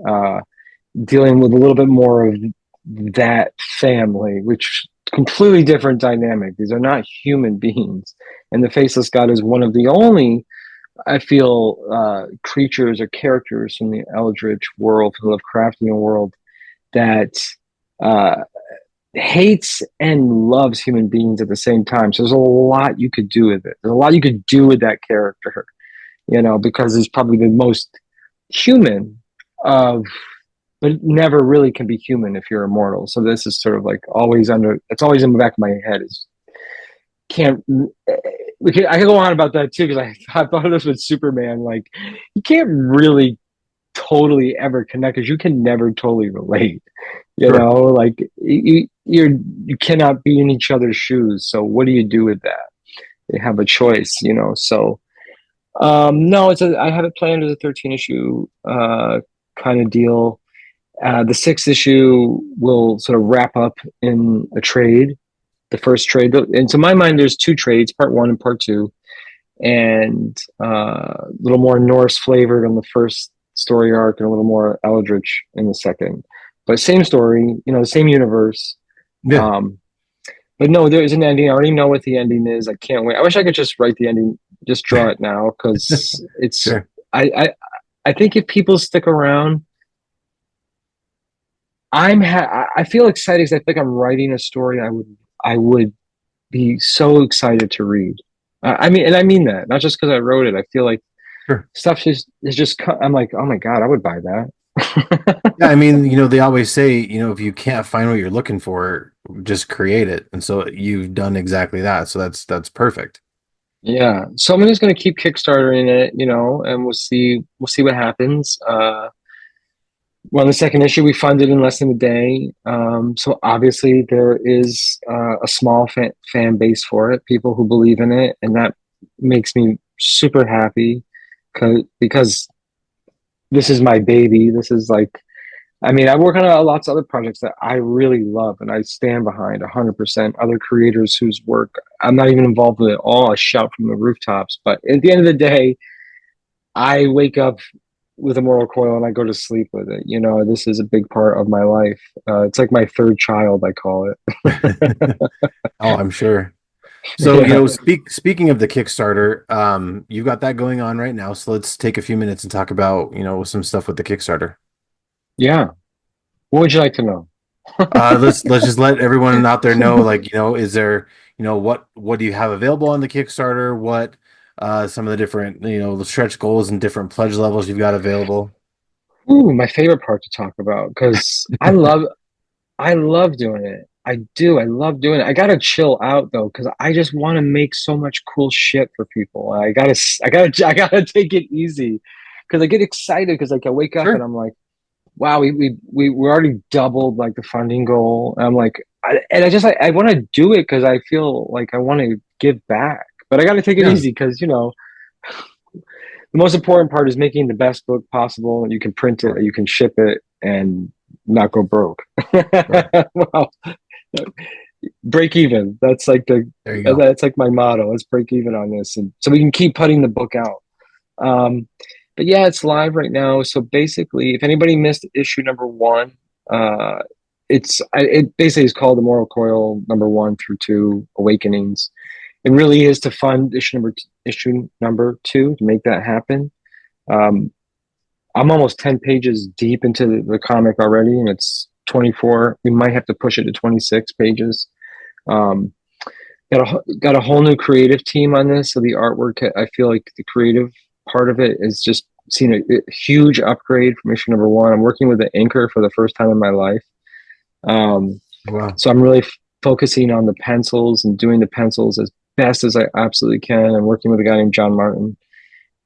dealing with a little bit more of that family, which completely different dynamic. These are not human beings, and the Faceless God is one of the only, I feel, creatures or characters from the Eldritch world, from the Lovecraftian world, that uh, hates and loves human beings at the same time. So there's a lot you could do with it. There's a lot you could do with that character, because he's probably the most human of, but it never really can be human if you're immortal. So this is sort of like it's always in the back of my head, is can't I can go on about that too, because I thought of this with Superman. Like, you can't really totally ever connect, because you can never totally relate. Sure. Like you cannot be in each other's shoes. So what do you do with that? They have a choice. So no, I have it planned as a 13 issue kind of deal. The sixth issue will sort of wrap up in a trade, the first trade. And to my mind, there's two trades, part one and part two, and a little more Norse flavored on the first story arc and a little more Eldritch in the second. But same story, same universe. Yeah. But no, there is an ending. I already know what the ending is. I can't wait. I wish I could just write the ending, just draw it now, because it's. Sure. I think if people stick around, I feel excited because I think I'm writing a story I would be so excited to read. I mean that not just because I wrote it. I feel like Sure. stuff is just. I'm like, oh my god, I would buy that. Yeah, I mean, they always say, if you can't find what you're looking for, just create it. And so you've done exactly that. So that's perfect. Yeah, so I'm just going to keep Kickstartering it, and we'll see what happens. Well, the second issue we funded in less than a day. So obviously there is a small fan base for it, people who believe in it, and that makes me super happy because this is my baby. This is like, I mean, I work on lots of other projects that I really love and I stand behind 100%. Other creators whose work I'm not even involved with at all, I shout from the rooftops. But at the end of the day, I wake up with Immortal Coil and I go to sleep with it. This is a big part of my life. It's like my third child, I call it. Oh, I'm sure. So, Yeah. speaking of the Kickstarter, you've got that going on right now. So let's take a few minutes and talk about, some stuff with the Kickstarter. Yeah. What would you like to know? Let's just let everyone out there know, like, is there, what do you have available on the Kickstarter? What some of the different, the stretch goals and different pledge levels you've got available? Ooh, my favorite part to talk about because I love doing it. I do. I love doing it. I gotta chill out though because I just want to make so much cool shit for people. I gotta take it easy because I get excited because like I wake up and Sure. I'm like, wow, we already doubled like the funding goal. And I'm like, and I just like I want to do it because I feel like I want to give back, but I got to take it Yeah. easy because the most important part is making the best book possible, and you can print it, Sure. you can ship it, and not go broke. Sure. Well, break even. There you go. That's like my motto. Let's break even on this, and so we can keep putting the book out. Um, but yeah, it's live right now. So basically, if anybody missed issue number one, uh, it basically is called Immortal Coil number one through two Awakenings. It really is to fund issue number two to make that happen. Um, I'm almost 10 pages deep into the comic already, and it's 24. We might have to push it to 26 pages. Um, got a whole new creative team on this, so the artwork, I feel like the creative part of it is just seen a huge upgrade from issue number one. I'm working with an inker for the first time in my life. Um, Wow. so I'm really focusing on the pencils and doing the pencils as best as I absolutely can. I'm working with a guy named John Martin,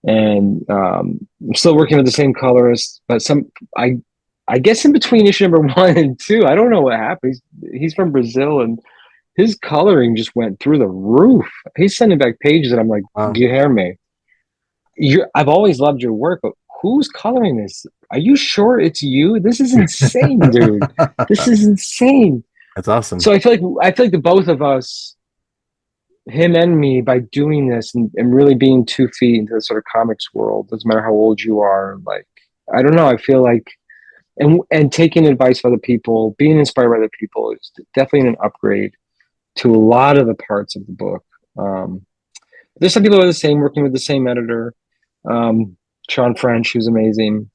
and I'm still working with the same colorist, but I guess in between issue number one and two, I don't know what happened. He's from Brazil, and his coloring just went through the roof. He's sending back pages, and I'm like, Wow. Guilherme, I've always loved your work, but who's coloring this? Are you sure it's you? This is insane, dude. This is insane. That's awesome. So I feel like the both of us, him and me, by doing this and really being 2 feet into the sort of comics world, doesn't matter how old you are, like I don't know, I feel like and taking advice from other people, being inspired by other people is definitely an upgrade to a lot of the parts of the book. There's some people who are the same, working with the same editor, Sean French, who's amazing.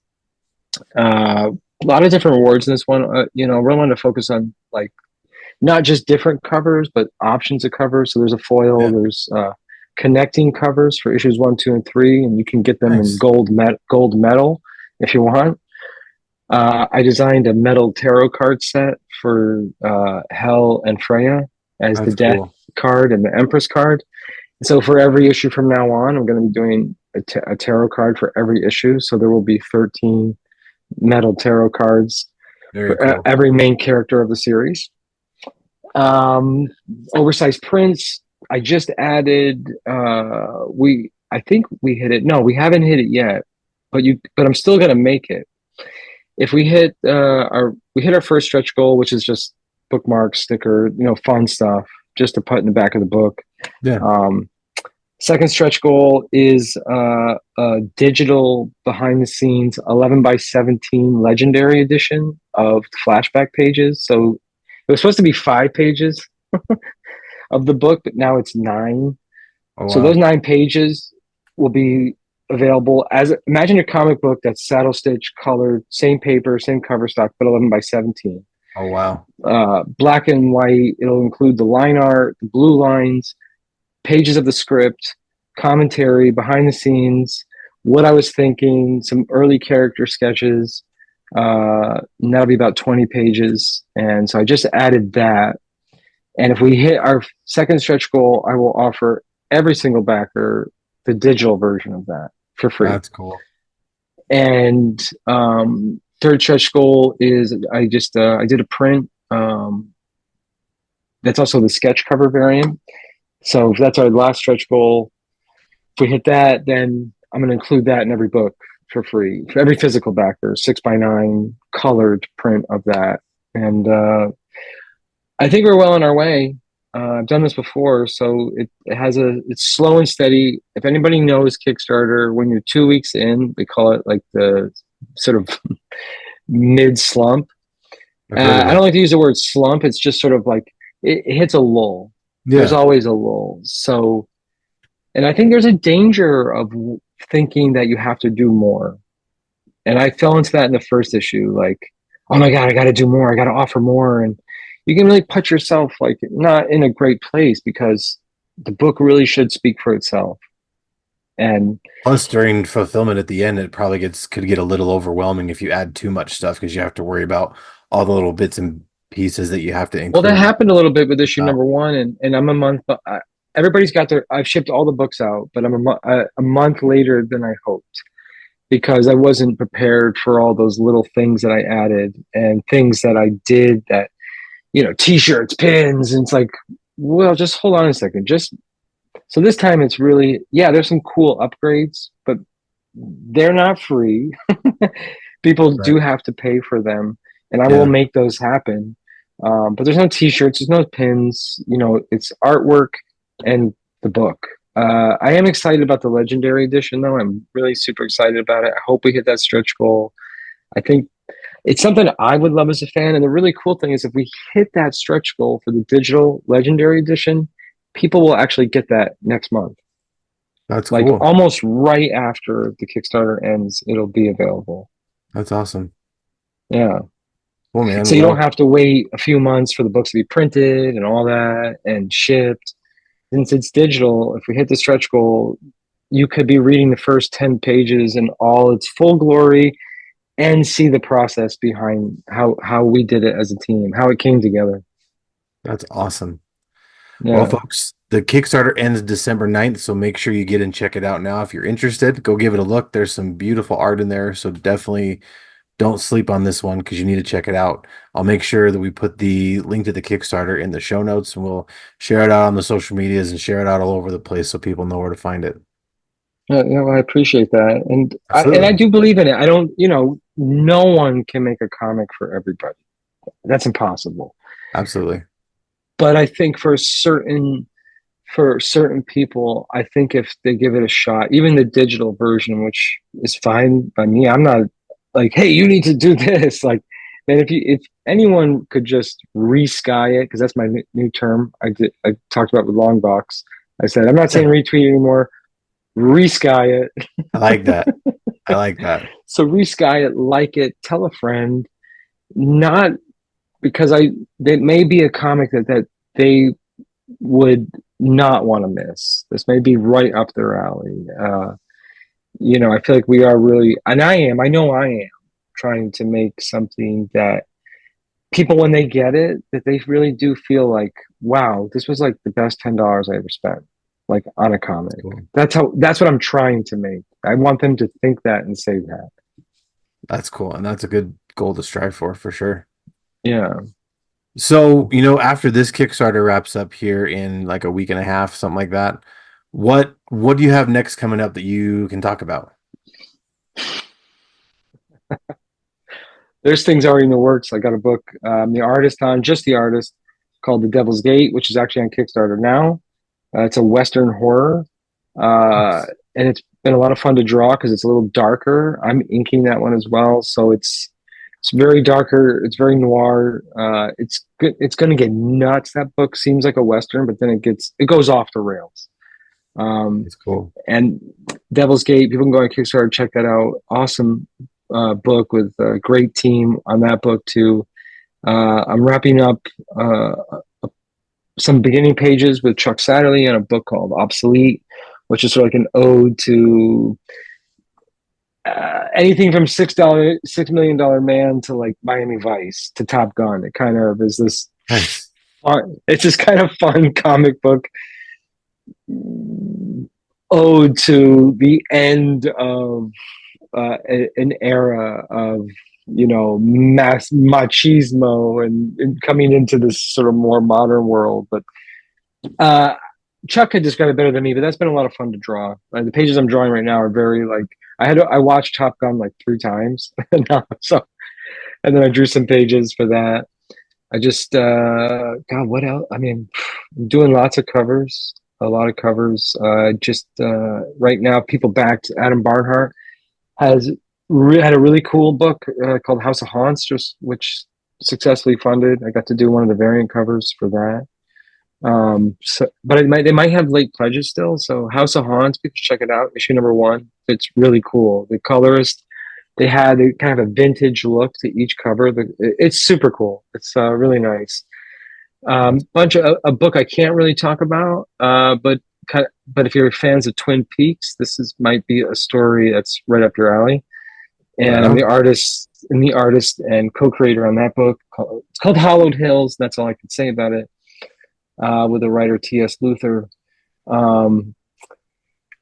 A lot of different awards in this one. Really want to focus on like not just different covers, but options of covers. So there's a foil, Yeah. there's connecting covers for issues one, two, and three, and you can get them in Nice. gold medal if you want. I designed a metal tarot card set for Hel and Freya as the That's Death cool. card and the Empress card. So for every issue from now on, I'm going to be doing a tarot card for every issue. So there will be 13 metal tarot cards Very for cool. every main character of the series. Um, Oversized prints. I just added. I think we hit it. No, we haven't hit it yet. But I'm still gonna make it. if we hit our first stretch goal, which is just bookmark, sticker, fun stuff, just to put in the back of the book. Yeah. Um, Second stretch goal is a digital behind the scenes 11 by 17 legendary edition of the flashback pages. So it was supposed to be 5 pages of the book, but now it's 9. Oh So those wow. 9 pages will be available as, imagine a comic book that's saddle stitch colored, same paper, same cover stock, but 11 by 17. Oh wow. Black and white. It'll include the line art, the blue lines, pages of the script, commentary, behind the scenes, what I was thinking, some early character sketches. And that'll be about 20 pages. And so I just added that. And if we hit our second stretch goal, I will offer every single backer the digital version of that for free. That's cool. And third stretch goal is I did a print. That's also the sketch cover variant. So that's our last stretch goal. If we hit that, then I'm going to include that in every book for free. For every physical backer, 6x9 colored print of that. And I think we're well on our way. I've done this before, so it's slow and steady. If anybody knows Kickstarter, when you're 2 weeks in, we call it like the sort of mid slump. I've heard of I it. don't like to use the word slump. It's just sort of like it hits a lull. There's Yeah. always a lull. So, and I think there's a danger of thinking that you have to do more. And I fell into that in the first issue, like, oh my God, I got to do more. I got to offer more. And you can really put yourself like not in a great place because the book really should speak for itself. And Plus, during fulfillment at the end, it probably could get a little overwhelming if you add too much stuff because you have to worry about all the little bits and pieces that you have to well, that include. happened a little bit with issue Wow. number one. And I'm a month, everybody's got I've shipped all the books out, but I'm a month later than I hoped because I wasn't prepared for all those little things that I added and things that I did that, t-shirts, pins. And it's like, well, just hold on a second. Just so this time it's really, yeah, there's some cool upgrades, but they're not free. People do Right. have to pay for them, and I will Yeah. make those happen. But there's no t-shirts, there's no pins, it's artwork and the book. I am excited about the legendary edition though. I'm really super excited about it. I hope we hit that stretch goal. I think it's something I would love as a fan. And the really cool thing is if we hit that stretch goal for the digital legendary edition, people will actually get that next month. That's Like cool. almost right after the Kickstarter ends, it'll be available. That's awesome. Yeah. Cool, man. So you don't Well, have to wait a few months for the books to be printed and all that and shipped. Since it's digital, if we hit the stretch goal, you could be reading the first 10 pages in all its full glory and see the process behind how we did it as a team, how it came together. that's awesome. Well, Yeah. folks, the Kickstarter ends December 9th, so make sure you get and check it out now. If you're interested, go give it a look. There's some beautiful art in there, so definitely don't sleep on this one because you need to check it out. I'll make sure that we put the link to the Kickstarter in the show notes and we'll share it out on the social medias and share it out all over the place so people know where to find it. I appreciate that. And I Absolutely. do believe in it. I don't, no one can make a comic for everybody. That's impossible. Absolutely. But I think for certain people, I think if they give it a shot, even the digital version, which is fine by me, I'm not like, hey, you need to do this. Like, man, if anyone could just re-sky it, because that's my new term. I talked about with Longbox. I said I'm not saying Yeah, retweet anymore. Re-sky it. I like that. I like that. So re-sky it, like it, tell a friend. Not because it may be a comic that they would not want to miss. This may be right up their alley. I feel like we are really, and I know I am trying to make something that people, when they get it, that they really do feel like, wow, this was like the best $10 I ever spent, like on a comic. Cool. That's what I'm trying to make. I want them to think that and say that. That's cool. And that's a good goal to strive for sure. Yeah. So, after this Kickstarter wraps up here in like a week and a half, something like that, what do you have next coming up that you can talk about? there's things already in the works. I got a book, the artist on just the artist, called The Devil's Gate, which is actually on Kickstarter now. It's a Western horror, uh, Nice. and it's been a lot of fun to draw because it's a little darker. I'm inking that one as well, so it's very darker. It's very noir. It's good. It's going to get nuts. That book seems like a Western, but then it goes off the rails. Um, It's cool. and Devil's Gate, people can go on Kickstarter, check that out. Awesome book with a great team on that book too. I'm wrapping up uh, some beginning pages with Chuck Satterley on a book called Obsolete, which is sort of like an ode to anything from $6 million man to like Miami Vice to Top Gun. It kind of is this Nice. fun, it's this kind of fun comic book ode to the end of an era of mass machismo and coming into this sort of more modern world. But uh, Chuck could describe it better than me, but that's been a lot of fun to draw. The pages I'm drawing right now are very like I watched Top Gun like 3 times, so and then I drew some pages for that. I just God, what else? I mean, I'm doing lots of covers, a lot of covers. Just right now, people backed Adam Barnhart has had a really cool book called House of Haunts, just which successfully funded. I got to do one of the variant covers for that. But they might have late pledges still. So House of Haunts, people should check it out. Issue number 1. It's really cool. The colorist, they had a kind of a vintage look to each cover. It's super cool. It's really nice. Bunch of a book I can't really talk about, but if you're fans of Twin Peaks, might be a story that's right up your alley. Right And on. the artist and co-creator on that book, it's called Hollowed Hills. That's all I can say about it. With the writer T.S. Luther. Um,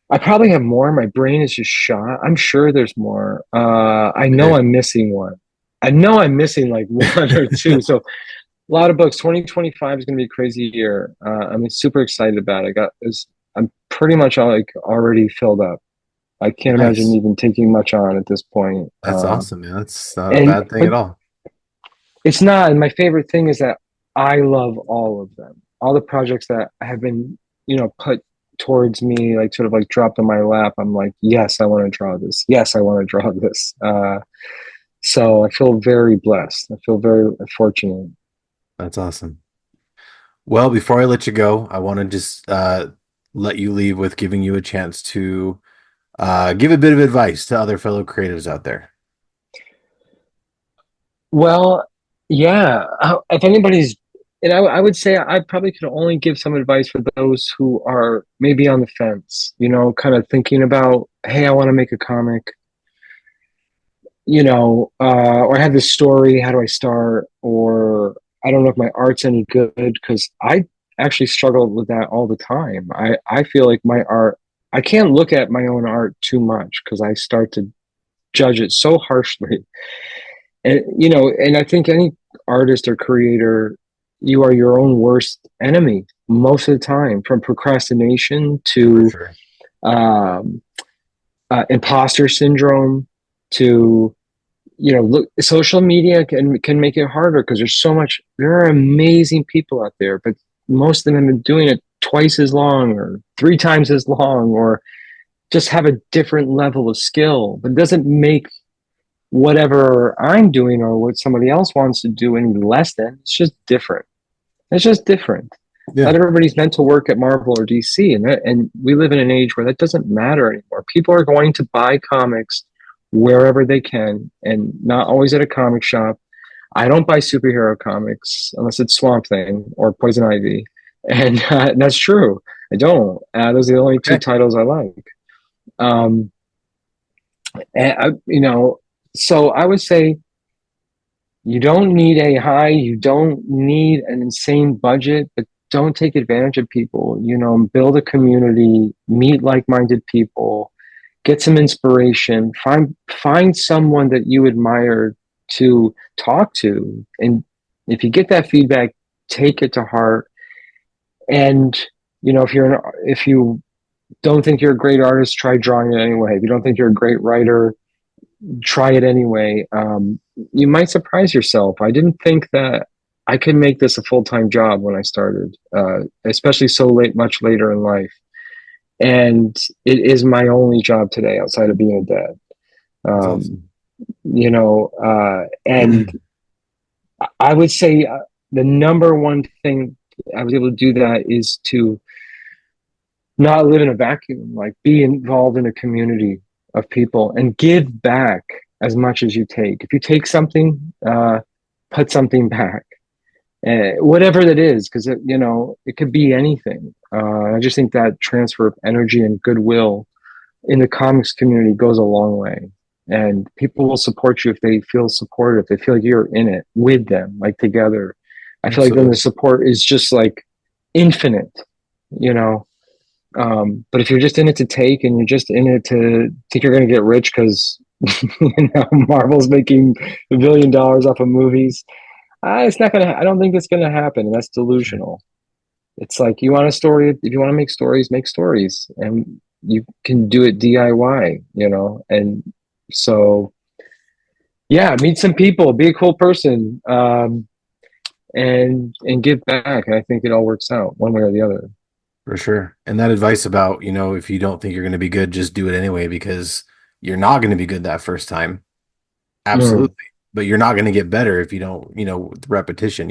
I probably have more. My brain is just shot. I'm sure there's more. I know Okay. I'm missing one. I know I'm missing like one or two. So a lot of books. 2025 is going to be a crazy year. I'm super excited about it. I'm pretty much like already filled up. I can't imagine Nice. even taking much on at this point. That's awesome, man. That's not a And bad thing but at all. it's not. And my favorite thing is that I love all of them. All the projects that have been, put towards me, like sort of like dropped on my lap. I'm like, yes, I want to draw this. Yes, I want to draw this. So I feel very blessed. I feel very fortunate. That's awesome. Well, before I let you go, I want to just let you leave with giving you a chance to give a bit of advice to other fellow creatives out there. Well, yeah. If anybody's, and I would say I probably could only give some advice for those who are maybe on the fence, kind of thinking about, hey, I want to make a comic, or I have this story. How do I start? Or I don't know if my art's any good because I actually struggle with that all the time. I feel like my art, I can't look at my own art too much because I start to judge it so harshly. And I think any artist or creator, you are your own worst enemy most of the time, from procrastination For to sure. um, imposter syndrome to look, social media can make it harder because there are amazing people out there, but most of them have been doing it twice as long or 3 times as long, or just have a different level of skill, but it doesn't make whatever I'm doing or what somebody else wants to do any less than. It's just different. It's just different. Not Yeah. everybody's meant to work at Marvel or DC, and we live in an age where that doesn't matter anymore. People are going to buy comics wherever they can, and not always at a comic shop. I don't buy superhero comics unless it's Swamp Thing or Poison Ivy, and that's true. I don't. Those are the only two Okay. titles I like. Um, and so I would say you don't need an insane budget, but don't take advantage of people. Build a community, meet like-minded people, get some inspiration, find someone that you admire to talk to. And if you get that feedback, take it to heart. And, if you don't think you're a great artist, try drawing it anyway. If you don't think you're a great writer, try it anyway. you might surprise yourself. I didn't think that I could make this a full-time job when I started, especially so late, much later in life. And it is my only job today outside of being a dad. That's Um, awesome. and I would say the number one thing I was able to do that is to not live in a vacuum, like be involved in a community of people and give back as much as you take. If you take something, put something back, whatever that is, because it could be anything. I just think that transfer of energy and goodwill in the comics community goes a long way. And people will support you if they feel supported, if they feel like you're in it with them, like together. I feel like then the Absolutely. support is just like infinite, you know. But if you're just in it to take and you're just in it to think you're going to get rich because Marvel's making $1 billion off of movies, it's not gonna. I don't think it's gonna happen. That's delusional. It's like you want a story. If you want to make stories, and you can do it DIY. And so yeah, meet some people, be a cool person, and give back. And I think it all works out one way or the other. For sure. And that advice about, if you don't think you're going to be good, just do it anyway because you're not going to be good that first time. Mm. Absolutely. But you're not going to get better if you don't, with repetition.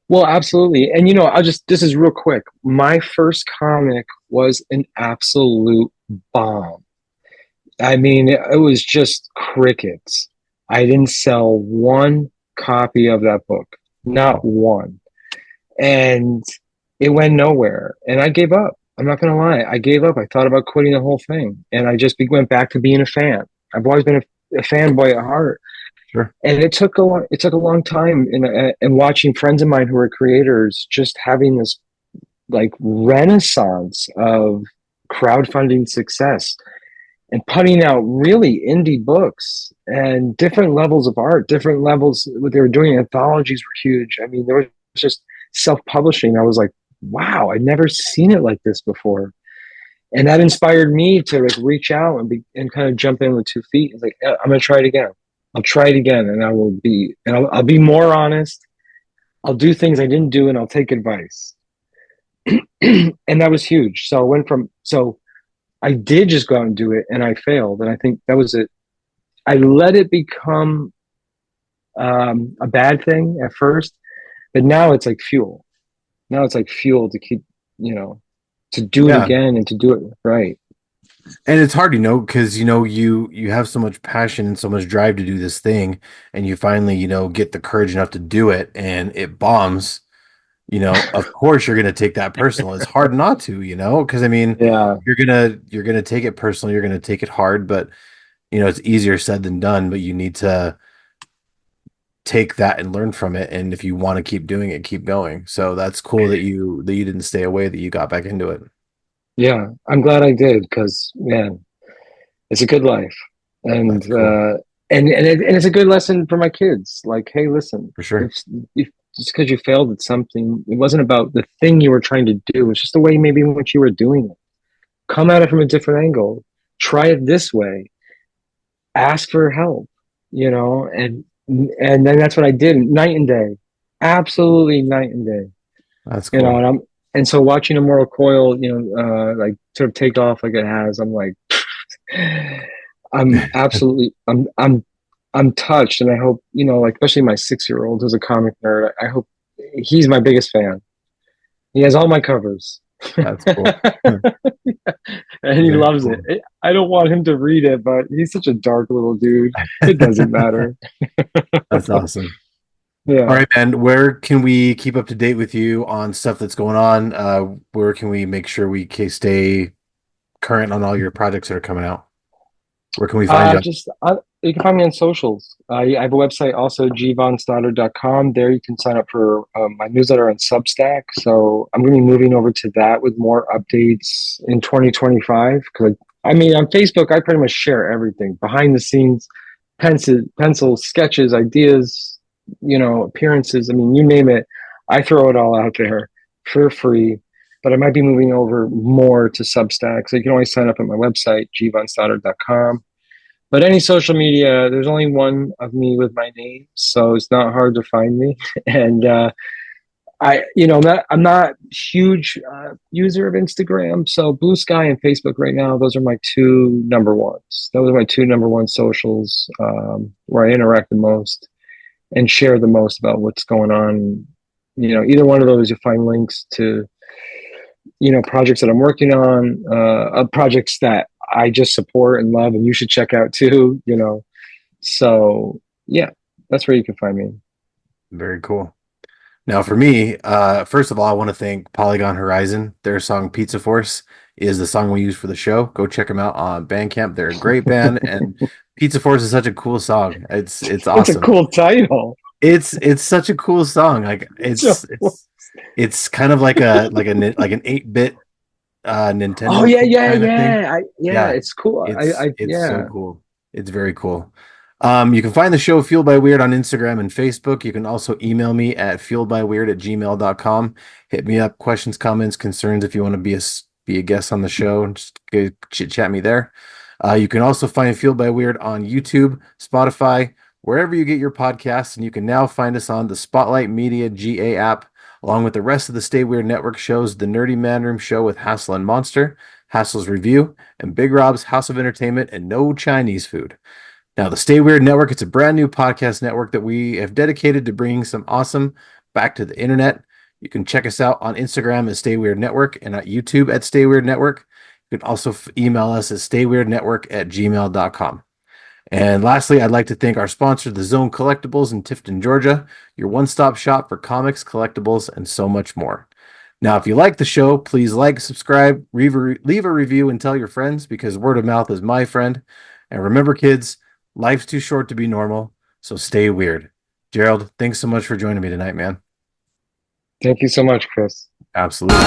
Well, absolutely. And this is real quick. My first comic was an absolute bomb. I mean, it was just crickets. I didn't sell one copy of that book, not one. And it went nowhere. And I gave up. I'm not going to lie. I gave up. I thought about quitting the whole thing. And I just went back to being a fan. I've always been a fanboy at heart. Sure. And it took a long time and watching friends of mine who are creators just having this like renaissance of crowdfunding success and putting out really indie books and different levels of art, different levels. What they were doing, anthologies were huge. I mean, there was just self-publishing. I was like, wow, I'd never seen it like this before. And that inspired me to like reach out and kind of jump in with 2 feet. It's like, yeah, I'm going to try it again. I'll try it again, and I'll be more honest. I'll do things I didn't do, and I'll take advice. And that was huge. So I did just go out and do it, and I failed. And I think that was it. I let it become a bad thing at first, but now it's like fuel. Now it's like fuel to keep, to do it Yeah. again and to do it right. And it's hard, because you have so much passion and so much drive to do this thing, and you finally, get the courage enough to do it and it bombs. Of course you're gonna take that personal. It's hard not to, because I mean, Yeah, you're gonna take it personal, you're gonna take it hard, but it's easier said than done, but you need to take that and learn from it. And if you want to keep doing it, keep going. So that's cool that you didn't stay away, that you got back into it. yeah. I'm glad I did because man, it's a good life, and That's cool. and it's a good lesson for my kids. Like, hey, listen, For sure. if just because you failed at something, it wasn't about the thing you were trying to do. It's just the way maybe in which you were doing it. Come at it from a different angle. Try it this way. Ask for help. And then that's what I did, night and day, absolutely night and day. That's You know, cool. and I'm and so watching Immortal Coil, like sort of take off like it has, I'm like. I'm touched, and I hope like especially my 6 year old who's a comic nerd. I hope he's my biggest fan. He has all my covers, That's cool. and he Very loves it. cool. I don't want him to read it, but he's such a dark little dude. It doesn't matter. That's awesome. All Yeah. right, man. Where can we keep up to date with you on stuff that's going on? Where can we make sure we stay current on all your projects that are coming out? Where can we find you? Just you can find me on socials. I have a website also, gvonstoddard.com. There you can sign up for my newsletter on Substack. So I'm going to be moving over to that with more updates in 2025. Because I mean, on Facebook, I pretty much share everything behind the scenes, pencils, sketches, ideas, appearances. I mean, you name it, I throw it all out there for free. But I might be moving over more to Substack. So you can always sign up at my website, gvonstoddard.com. But any social media, there's only one of me with my name, so it's not hard to find me. And I'm not huge user of Instagram. So Blue Sky and Facebook right now, those are my two number ones. Those are my two number one socials where I interact the most and share the most about what's going on. Either one of those, you'll find links to, projects that I'm working on, projects that I just support and love and you should check out too. So yeah, that's where you can find me. Very cool. Now, for me, first of all, I want to thank Polygon Horizon. Their song "Pizza Force" is the song we use for the show. Go check them out on Bandcamp. They're a great band, and "Pizza Force" is such a cool song. It's It's a awesome. cool title. It's such a cool song. Like it's kind of like an 8-bit Oh Nintendo yeah, cool yeah, kind of thing. yeah. Yeah, It's cool. it's so Yeah. cool. It's very cool. You can find the show Fueled by Weird on Instagram and Facebook. You can also email me at fueledbyweird@gmail.com. Hit me up, questions, comments, concerns if you want to be a guest on the show and just chit chat me there. You can also find Fueled by Weird on YouTube, Spotify, wherever you get your podcasts, and you can now find us on the Spotlight Media GA app, along with the rest of the Stay Weird Network shows, the Nerdy Manroom show with Hassel and Monster, Hassel's Review, and Big Rob's House of Entertainment and No Chinese Food. Now, the Stay Weird Network, it's a brand new podcast network that we have dedicated to bringing some awesome back to the internet. You can check us out on Instagram at Stay Weird Network and at YouTube at Stay Weird Network. You can also email us at stayweirdnetwork@gmail.com. And lastly, I'd like to thank our sponsor, The Zone Collectibles in Tifton, Georgia, your one-stop shop for comics, collectibles, and so much more. Now, if you like the show, please like, subscribe, leave a review, and tell your friends, because word of mouth is my friend. And remember, kids, life's too short to be normal, so stay weird. Gerald, thanks so much for joining me tonight, man. Thank you so much, Chris. Absolutely.